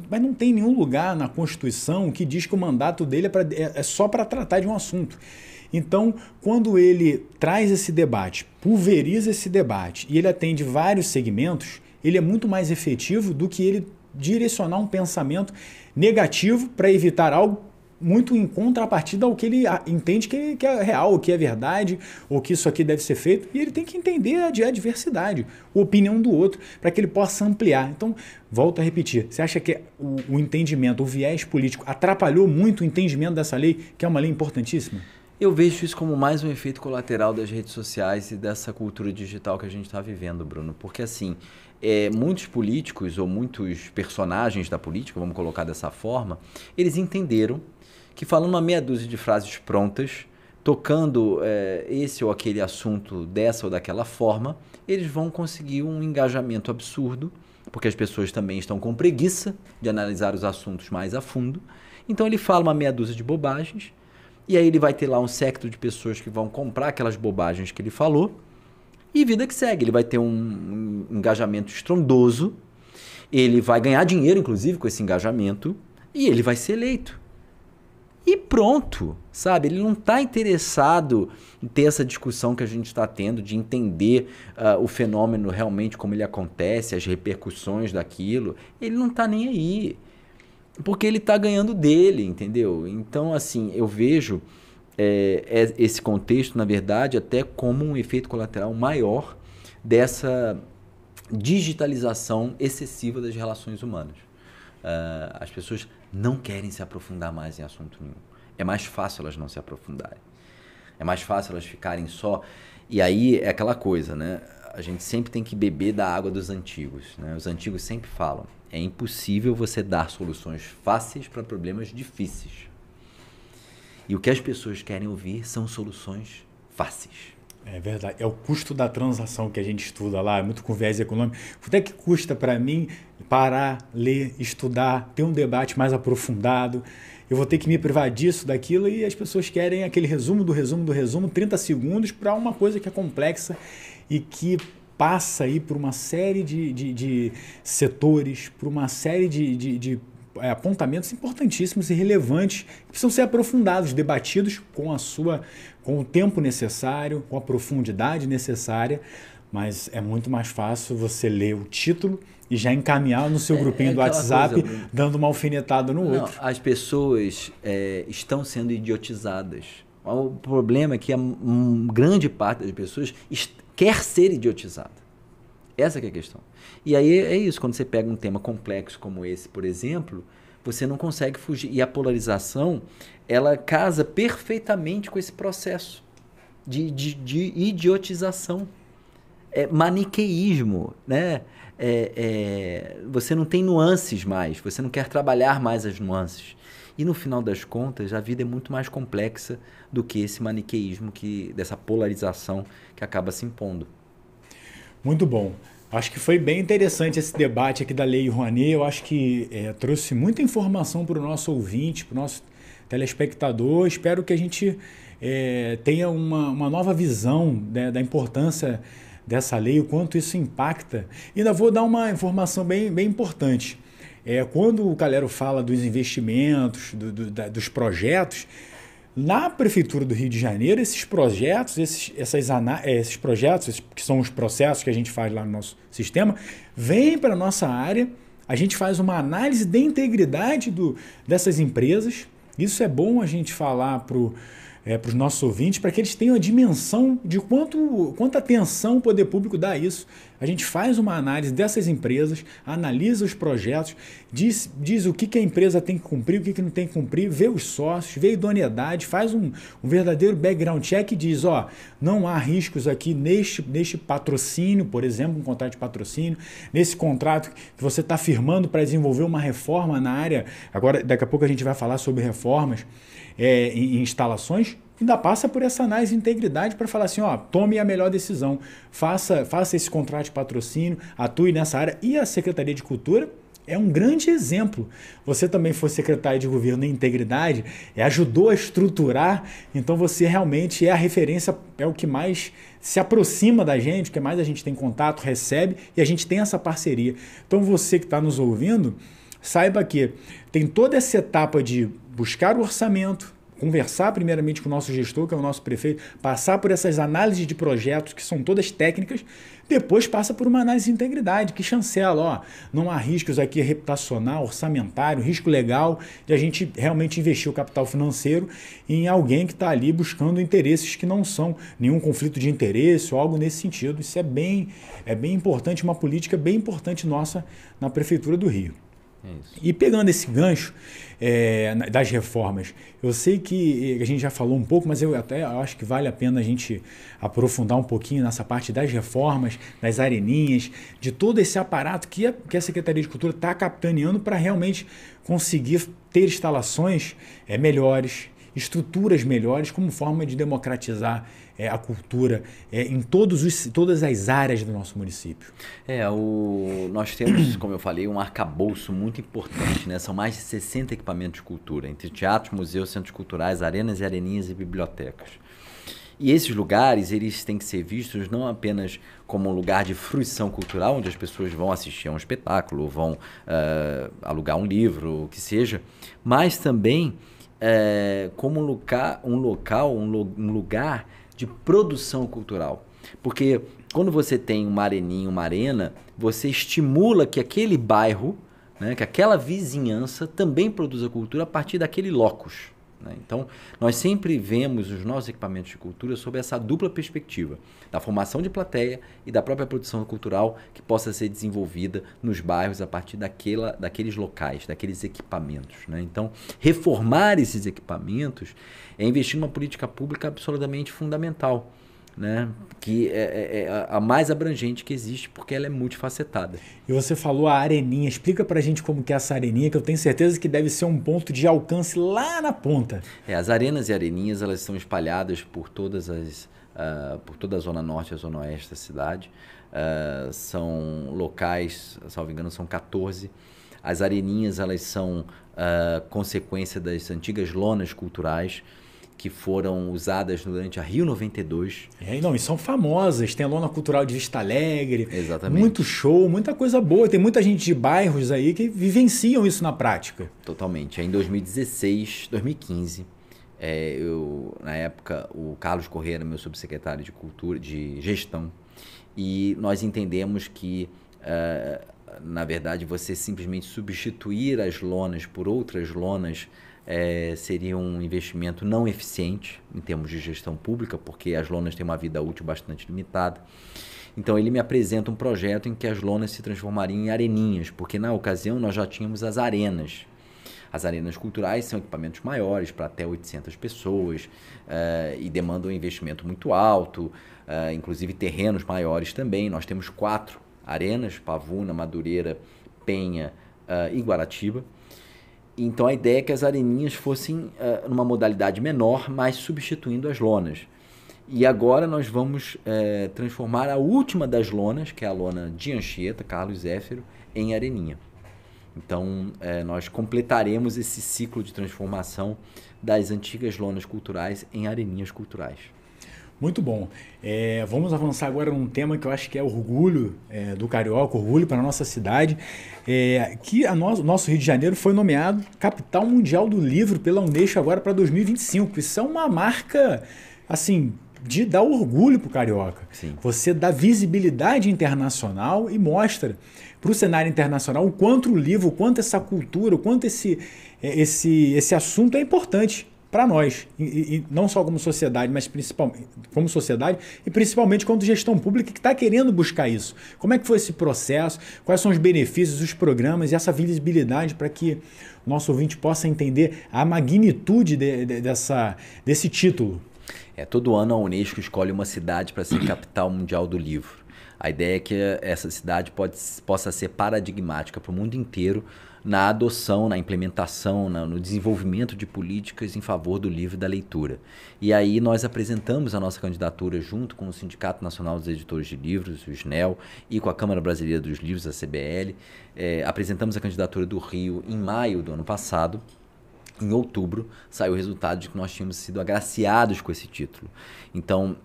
S1: mas não tem nenhum lugar na Constituição que diz que o mandato dele é só para tratar de um assunto. Então, quando ele traz esse debate, pulveriza esse debate e ele atende vários segmentos, ele é muito mais efetivo do que ele direcionar um pensamento negativo para evitar algo muito em contrapartida ao que ele entende que é real, o que é verdade, ou que isso aqui deve ser feito, e ele tem que entender a diversidade, a opinião do outro, para que ele possa ampliar. Então, volto a repetir, você acha que o entendimento, o viés político atrapalhou muito o entendimento dessa lei, que é uma lei importantíssima?
S2: Eu vejo isso como mais um efeito colateral das redes sociais e dessa cultura digital que a gente está vivendo, Bruno, porque assim, muitos políticos ou muitos personagens da política, vamos colocar dessa forma, eles entenderam que falando uma meia dúzia de frases prontas, tocando esse ou aquele assunto dessa ou daquela forma, eles vão conseguir um engajamento absurdo, porque as pessoas também estão com preguiça de analisar os assuntos mais a fundo. Então ele fala uma meia dúzia de bobagens, e aí ele vai ter lá um séquito de pessoas que vão comprar aquelas bobagens que ele falou, e vida que segue. Ele vai ter um engajamento estrondoso, ele vai ganhar dinheiro, inclusive, com esse engajamento, e ele vai ser eleito. E pronto, sabe? Ele não está interessado em ter essa discussão que a gente está tendo, de entender o fenômeno realmente como ele acontece, as repercussões daquilo. Ele não está nem aí, porque ele está ganhando dele, entendeu? Então, assim, eu vejo esse contexto, na verdade, até como um efeito colateral maior dessa digitalização excessiva das relações humanas. As pessoas não querem se aprofundar mais em assunto nenhum. É mais fácil elas não se aprofundarem. É mais fácil elas ficarem só... E aí é aquela coisa, né? A gente sempre tem que beber da água dos antigos, né? Os antigos sempre falam, é impossível você dar soluções fáceis para problemas difíceis. E o que as pessoas querem ouvir são soluções fáceis.
S1: É verdade. É o custo da transação que a gente estuda lá, é muito com viés econômico. Quanto é que custa para mim parar, ler, estudar, ter um debate mais aprofundado? Eu vou ter que me privar disso, daquilo, e as pessoas querem aquele resumo do resumo do resumo, 30 segundos, para uma coisa que é complexa e que passa aí por uma série de setores, por uma série de apontamentos importantíssimos e relevantes que precisam ser aprofundados, debatidos com o tempo necessário, com a profundidade necessária, mas é muito mais fácil você ler o título e já encaminhar no seu grupinho do WhatsApp, coisa, dando uma alfinetada no outro.
S2: As pessoas estão sendo idiotizadas. O problema é que a grande parte das pessoas quer ser idiotizada. Essa que é a questão. E aí é isso, quando você pega um tema complexo como esse, por exemplo, você não consegue fugir. E a polarização, ela casa perfeitamente com esse processo de idiotização. Maniqueísmo, né? Você não tem nuances mais, você não quer trabalhar mais as nuances. E no final das contas, a vida é muito mais complexa do que esse maniqueísmo, dessa polarização que acaba se impondo.
S1: Muito bom. Acho que foi bem interessante esse debate aqui da Lei Rouanet. Eu acho que trouxe muita informação para o nosso ouvinte, para o nosso telespectador. Espero que a gente tenha uma nova visão, né, da importância dessa lei, o quanto isso impacta. E ainda vou dar uma informação bem importante. Quando o Calero fala dos investimentos, dos projetos, na Prefeitura do Rio de Janeiro, esses projetos, esses projetos, que são os processos que a gente faz lá no nosso sistema, vêm para a nossa área, a gente faz uma análise de integridade dessas empresas. Isso é bom a gente falar para os nossos ouvintes, para que eles tenham a dimensão de quanta atenção o poder público dá a isso. A gente faz uma análise dessas empresas, analisa os projetos, diz o que a empresa tem que cumprir, o que não tem que cumprir, vê os sócios, vê a idoneidade, faz um verdadeiro background check e diz, não há riscos aqui neste patrocínio, por exemplo, um contrato de patrocínio, nesse contrato que você está firmando para desenvolver uma reforma na área. Agora, daqui a pouco a gente vai falar sobre reformas em instalações. Ainda passa por essa análise de integridade para falar assim, tome a melhor decisão, faça esse contrato de patrocínio, atue nessa área. E a Secretaria de Cultura é um grande exemplo. Você também foi secretário de governo em integridade, ajudou a estruturar, então você realmente é a referência, é o que mais se aproxima da gente, o que mais a gente tem contato, recebe, e a gente tem essa parceria. Então você que está nos ouvindo, saiba que tem toda essa etapa de buscar o orçamento, conversar primeiramente com o nosso gestor, que é o nosso prefeito, passar por essas análises de projetos, que são todas técnicas, depois passa por uma análise de integridade, que chancela, ó, não há riscos aqui reputacional, orçamentário, risco legal, de a gente realmente investir o capital financeiro em alguém que está ali buscando interesses que não são nenhum conflito de interesse ou algo nesse sentido. Isso é bem importante, uma política bem importante nossa na Prefeitura do Rio. E pegando esse gancho das reformas, eu sei que a gente já falou um pouco, mas eu acho que vale a pena a gente aprofundar um pouquinho nessa parte das reformas, das areninhas, de todo esse aparato que a Secretaria de Cultura está capitaneando para realmente conseguir ter instalações melhores, estruturas melhores, como forma de democratizar a cultura em todas as áreas do nosso município.
S2: Nós temos, como eu falei, um arcabouço muito importante, né? São mais de 60 equipamentos de cultura, entre teatros, museus, centros culturais, arenas e areninhas e bibliotecas. E esses lugares, eles têm que ser vistos não apenas como um lugar de fruição cultural, onde as pessoas vão assistir a um espetáculo, vão alugar um livro, o que seja, mas também como um lugar de produção cultural. Porque quando você tem uma areninha, uma arena, você estimula que aquele bairro, né, que aquela vizinhança também produza cultura a partir daquele locus. Né? Então, nós sempre vemos os nossos equipamentos de cultura sob essa dupla perspectiva, da formação de plateia e da própria produção cultural que possa ser desenvolvida nos bairros a partir daqueles locais, daqueles equipamentos. Né? Então, reformar esses equipamentos é investir numa política pública absolutamente fundamental, né? Que é a mais abrangente que existe, porque ela é multifacetada.
S1: E você falou a areninha. Explica pra gente como que é essa areninha, que eu tenho certeza que deve ser um ponto de alcance lá na ponta.
S2: As arenas e areninhas, elas são espalhadas por toda a zona norte e a zona oeste da cidade. São locais, salvo engano, são 14. As areninhas, elas são consequência das antigas lonas culturais, que foram usadas durante a Rio 92.
S1: E são famosas. Tem a Lona Cultural de Vista Alegre.
S2: Exatamente.
S1: Muito show, muita coisa boa. Tem muita gente de bairros aí que vivenciam isso na prática.
S2: Totalmente. Em 2015, na época, o Carlos Corrêa era meu subsecretário de Cultura, de Gestão, e nós entendemos que, na verdade, você simplesmente substituir as lonas por outras lonas seria um investimento não eficiente em termos de gestão pública, porque as lonas têm uma vida útil bastante limitada. Então ele me apresenta um projeto em que as lonas se transformariam em areninhas, porque na ocasião nós já tínhamos as arenas. As arenas culturais são equipamentos maiores, para até 800 pessoas, e demandam um investimento muito alto, inclusive terrenos maiores também. Nós temos 4 arenas, Pavuna, Madureira, Penha e Guaratiba. Então a ideia é que as areninhas fossem numa modalidade menor, mas substituindo as lonas. E agora nós vamos transformar a última das lonas, que é a lona de Anchieta, Carlos Zéfiro, em areninha. Então nós completaremos esse ciclo de transformação das antigas lonas culturais em areninhas culturais.
S1: Muito bom. Vamos avançar agora num tema que eu acho que é orgulho do carioca, orgulho para a nossa cidade, que nosso Rio de Janeiro foi nomeado Capital Mundial do Livro pela Unesco agora para 2025. Isso é uma marca, assim, de dar orgulho para o carioca.
S2: Sim.
S1: Você dá visibilidade internacional e mostra para o cenário internacional o quanto o livro, o quanto essa cultura, o quanto esse assunto é importante para nós, e não só como sociedade, mas principalmente como sociedade e principalmente como gestão pública que está querendo buscar isso. Como é que foi esse processo? Quais são os benefícios, os programas e essa visibilidade para que o nosso ouvinte possa entender a magnitude desse título?
S2: Todo ano a Unesco escolhe uma cidade para ser capital mundial do livro. A ideia é que essa cidade possa ser paradigmática para o mundo inteiro na adoção, na implementação, no desenvolvimento de políticas em favor do livro e da leitura. E aí nós apresentamos a nossa candidatura junto com o Sindicato Nacional dos Editores de Livros, o SNEL, e com a Câmara Brasileira dos Livros, a CBL. Apresentamos a candidatura do Rio em maio do ano passado. em outubro, saiu o resultado de que nós tínhamos sido agraciados com esse título. Então,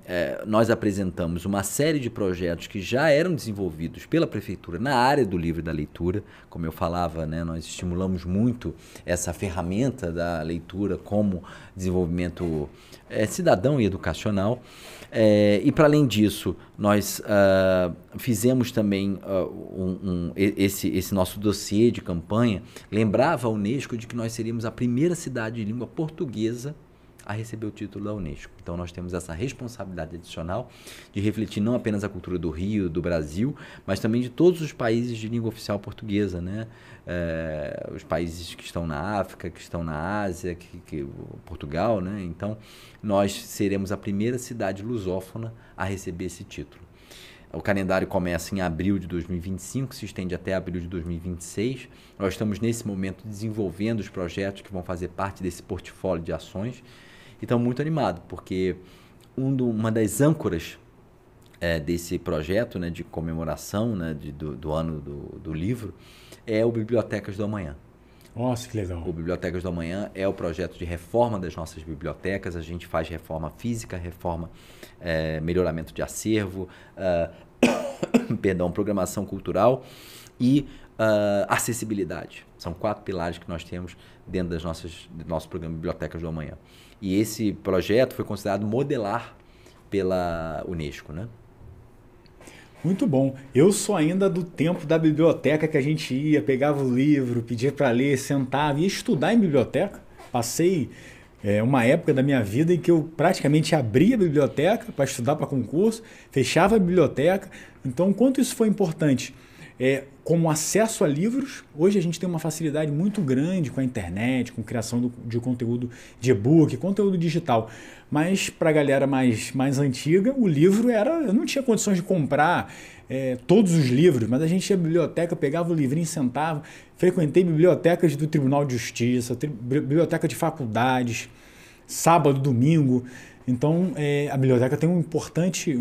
S2: nós apresentamos uma série de projetos que já eram desenvolvidos pela Prefeitura na área do livro e da leitura. Como eu falava, né, nós estimulamos muito essa ferramenta da leitura como desenvolvimento cidadão e educacional. E, para além disso, nós fizemos também esse nosso dossiê de campanha, lembrava a Unesco de que nós seríamos a primeira cidade de língua portuguesa a receber o título da Unesco. Então, nós temos essa responsabilidade adicional de refletir não apenas a cultura do Rio, do Brasil, mas também de todos os países de língua oficial portuguesa, né? Os países que estão na África, que estão na Ásia, Portugal, né? Então, nós seremos a primeira cidade lusófona a receber esse título. O calendário começa em abril de 2025, se estende até abril de 2026. Nós estamos, nesse momento, desenvolvendo os projetos que vão fazer parte desse portfólio de ações. E estamos muito animados, porque uma das âncoras desse projeto, né, de comemoração, né, do ano do livro é o Bibliotecas do Amanhã.
S1: Nossa, que legal.
S2: O Bibliotecas do Amanhã é o projeto de reforma das nossas bibliotecas. A gente faz reforma física, melhoramento de acervo, programação cultural e acessibilidade. São 4 pilares que nós temos dentro do nosso programa Bibliotecas do Amanhã. E esse projeto foi considerado modelar pela Unesco, né?
S1: Muito bom. Eu sou ainda do tempo da biblioteca que a gente ia, pegava o livro, pedia para ler, sentava, ia estudar em biblioteca. Passei uma época da minha vida em que eu praticamente abria a biblioteca para estudar para concurso, fechava a biblioteca. Então, quanto isso foi importante? Como acesso a livros, hoje a gente tem uma facilidade muito grande com a internet, com criação de conteúdo de e-book, conteúdo digital. Mas para a galera mais antiga, o livro eu não tinha condições de comprar todos os livros, mas a gente ia à biblioteca, pegava o livrinho, sentava, frequentei bibliotecas do Tribunal de Justiça, biblioteca de faculdades, sábado, domingo. Então, a biblioteca tem um importante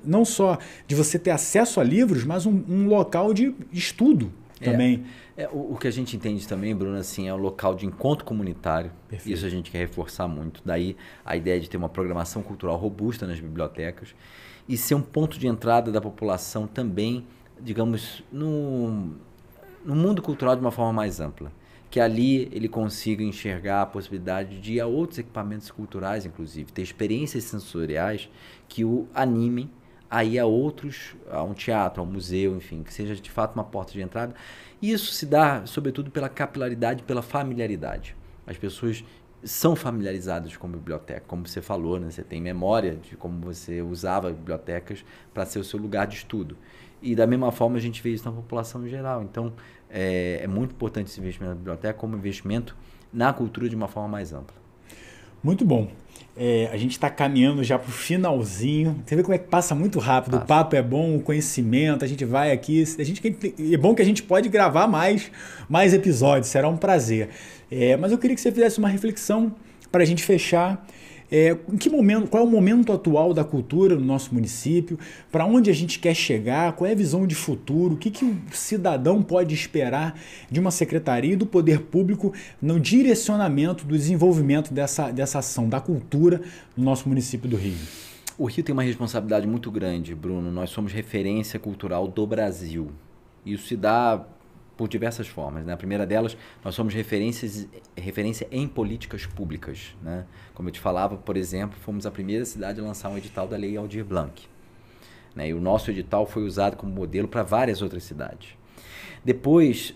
S1: não só de você ter acesso a livros, mas um local de estudo também.
S2: O que a gente entende também, Bruno, assim, é um local de encontro comunitário. Perfeito. Isso a gente quer reforçar muito. Daí a ideia de ter uma programação cultural robusta nas bibliotecas e ser um ponto de entrada da população também, digamos, no mundo cultural de uma forma mais ampla. Que ali ele consiga enxergar a possibilidade de ir a outros equipamentos culturais, inclusive, ter experiências sensoriais que o animem a ir a um teatro, a um museu, enfim, que seja de fato uma porta de entrada. E isso se dá, sobretudo, pela capilaridade, pela familiaridade. As pessoas são familiarizadas com a biblioteca, como você falou, né? Você tem memória de como você usava bibliotecas para ser o seu lugar de estudo. E da mesma forma a gente vê isso na população em geral. Então, é muito importante esse investimento na biblioteca como investimento na cultura de uma forma mais ampla. Muito bom.
S1: A gente está caminhando já para o finalzinho. Você vê como é que passa muito rápido. O papo é bom, o conhecimento, a gente vai aqui. É bom que a gente pode gravar mais episódios, será um prazer. Mas eu queria que você fizesse uma reflexão para a gente fechar. Em que momento, qual é o momento atual da cultura no nosso município? Para onde a gente quer chegar? Qual é a visão de futuro? O que o cidadão pode esperar de uma secretaria e do poder público no direcionamento do desenvolvimento dessa ação da cultura no nosso município do Rio?
S2: O Rio tem uma responsabilidade muito grande, Bruno. Nós somos referência cultural do Brasil. Isso se dá por diversas formas, né? A primeira delas, nós somos referência em políticas públicas, né? Como eu te falava, por exemplo, fomos a primeira cidade a lançar um edital da Lei Aldir Blanc, né? E o nosso edital foi usado como modelo para várias outras cidades. Depois,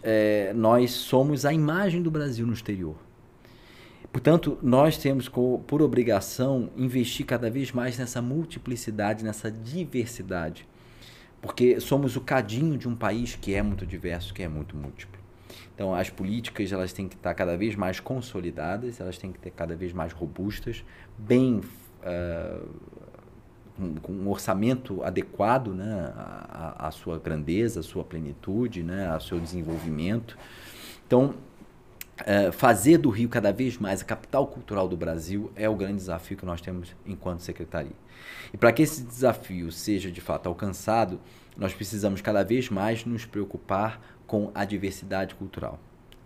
S2: nós somos a imagem do Brasil no exterior. Portanto, nós temos por obrigação investir cada vez mais nessa multiplicidade, nessa diversidade. Porque somos o cadinho de um país que é muito diverso, que é muito múltiplo. Então, as políticas elas têm que estar cada vez mais consolidadas, elas têm que ter cada vez mais robustas, com um orçamento adequado, né, à sua grandeza, à sua plenitude, né, ao seu desenvolvimento. Então, fazer do Rio cada vez mais a capital cultural do Brasil é o grande desafio que nós temos enquanto secretaria. E para que esse desafio seja de fato alcançado, nós precisamos cada vez mais nos preocupar com a diversidade cultural.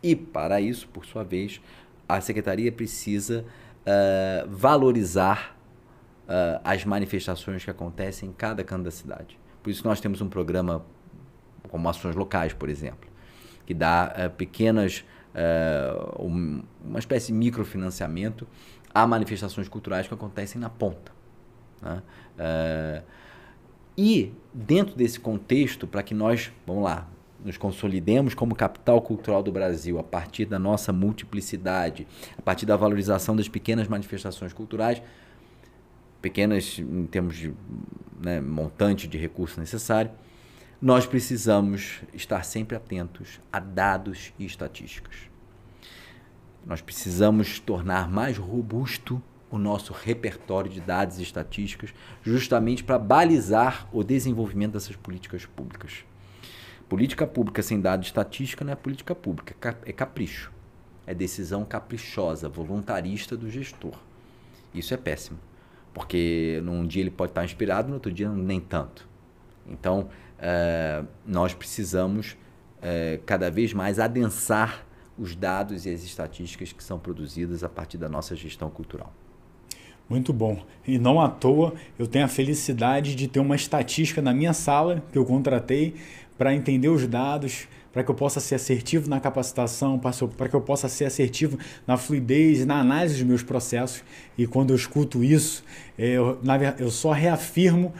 S2: E, para isso, por sua vez, a Secretaria precisa valorizar as manifestações que acontecem em cada canto da cidade. Por isso nós temos um programa como Ações Locais, por exemplo, que dá uma espécie de microfinanciamento a manifestações culturais que acontecem na ponta, né? E dentro desse contexto, para que nós, vamos lá, nos consolidemos como capital cultural do Brasil, a partir da nossa multiplicidade, a partir da valorização das pequenas manifestações culturais, pequenas em termos de, né, montante de recurso necessário, nós precisamos estar sempre atentos a dados e estatísticas. Nós precisamos tornar mais robusto o nosso repertório de dados e estatísticas, justamente para balizar o desenvolvimento dessas políticas públicas. Política pública sem dado e estatística não é política pública, é capricho. É decisão caprichosa, voluntarista do gestor. Isso é péssimo, porque num dia ele pode estar inspirado, no outro dia nem tanto. Então, nós precisamos cada vez mais adensar os dados e as estatísticas que são produzidas a partir da nossa gestão cultural.
S1: Muito bom. E não à toa eu tenho a felicidade de ter uma estatística na minha sala que eu contratei para entender os dados, para que eu possa ser assertivo na capacitação, para que eu possa ser assertivo na fluidez e na análise dos meus processos. E quando eu escuto isso, eu só reafirmo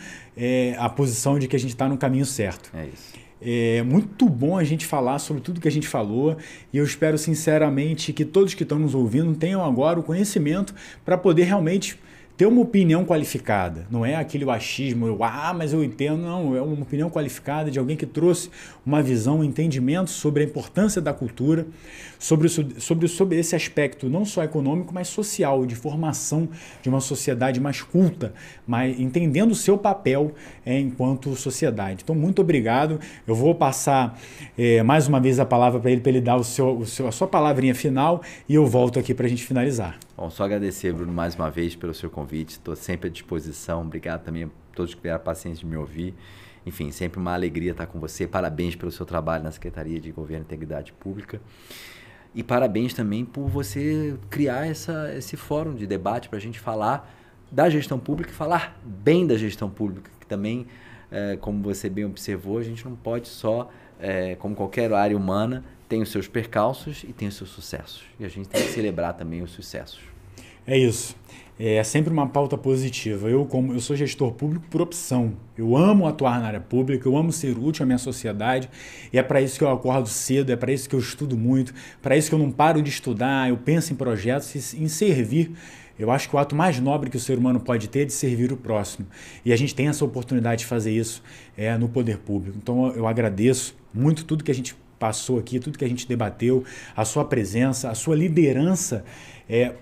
S1: a posição de que a gente está no caminho certo.
S2: É isso.
S1: É muito bom a gente falar sobre tudo que a gente falou e eu espero sinceramente que todos que estão nos ouvindo tenham agora o conhecimento para poder realmente ter uma opinião qualificada. Não é aquele achismo, mas eu entendo. Não, é uma opinião qualificada de alguém que trouxe uma visão, um entendimento sobre a importância da cultura, sobre esse aspecto não só econômico, mas social, de formação de uma sociedade mais culta, mas entendendo o seu papel enquanto sociedade. Então, muito obrigado. Eu vou passar mais uma vez a palavra para ele dar a sua palavrinha final e eu volto aqui para a gente finalizar.
S2: Bom, só agradecer, Bruno, mais uma vez pelo seu convite. Estou sempre à disposição. Obrigado também a todos que tiveram a paciência de me ouvir. Enfim, sempre uma alegria estar com você. Parabéns pelo seu trabalho na Secretaria de Governo e Integridade Pública. E parabéns também por você criar esse fórum de debate para a gente falar da gestão pública e falar bem da gestão pública, que também, como você bem observou, a gente não pode só, como qualquer área humana, tem os seus percalços e tem os seus sucessos. E a gente tem que celebrar também os sucessos.
S1: É isso. É sempre uma pauta positiva. Eu sou gestor público por opção. Eu amo atuar na área pública, eu amo ser útil à minha sociedade e é para isso que eu acordo cedo, é para isso que eu estudo muito, para isso que eu não paro de estudar, eu penso em projetos, em servir. Eu acho que o ato mais nobre que o ser humano pode ter é de servir o próximo. E a gente tem essa oportunidade de fazer isso no poder público. Então eu agradeço muito tudo que a gente passou aqui, tudo que a gente debateu, a sua presença, a sua liderança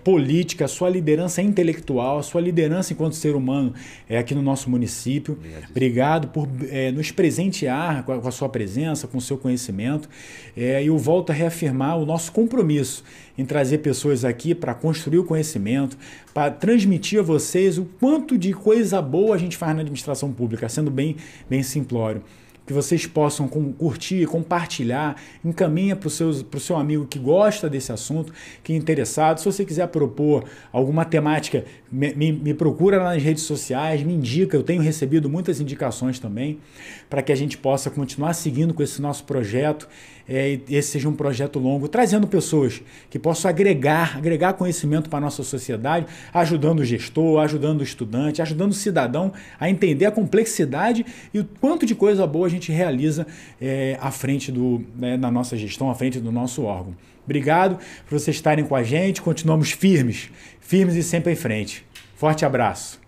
S1: política, a sua liderança intelectual, a sua liderança enquanto ser humano aqui no nosso município. Obrigado por nos presentear com a sua presença, com o seu conhecimento. E eu volto a reafirmar o nosso compromisso em trazer pessoas aqui para construir o conhecimento, para transmitir a vocês o quanto de coisa boa a gente faz na administração pública, sendo bem simplório. Que vocês possam curtir, compartilhar, encaminha para o seu amigo que gosta desse assunto, que é interessado. Se você quiser propor alguma temática, me procura nas redes sociais, me indica, eu tenho recebido muitas indicações também, para que a gente possa continuar seguindo com esse nosso projeto, e esse seja um projeto longo, trazendo pessoas que possam agregar conhecimento para a nossa sociedade, ajudando o gestor, ajudando o estudante, ajudando o cidadão a entender a complexidade e o quanto de coisa boa a gente realiza à frente na nossa gestão, à frente do nosso órgão. Obrigado por vocês estarem com a gente, continuamos firmes e sempre em frente. Forte abraço.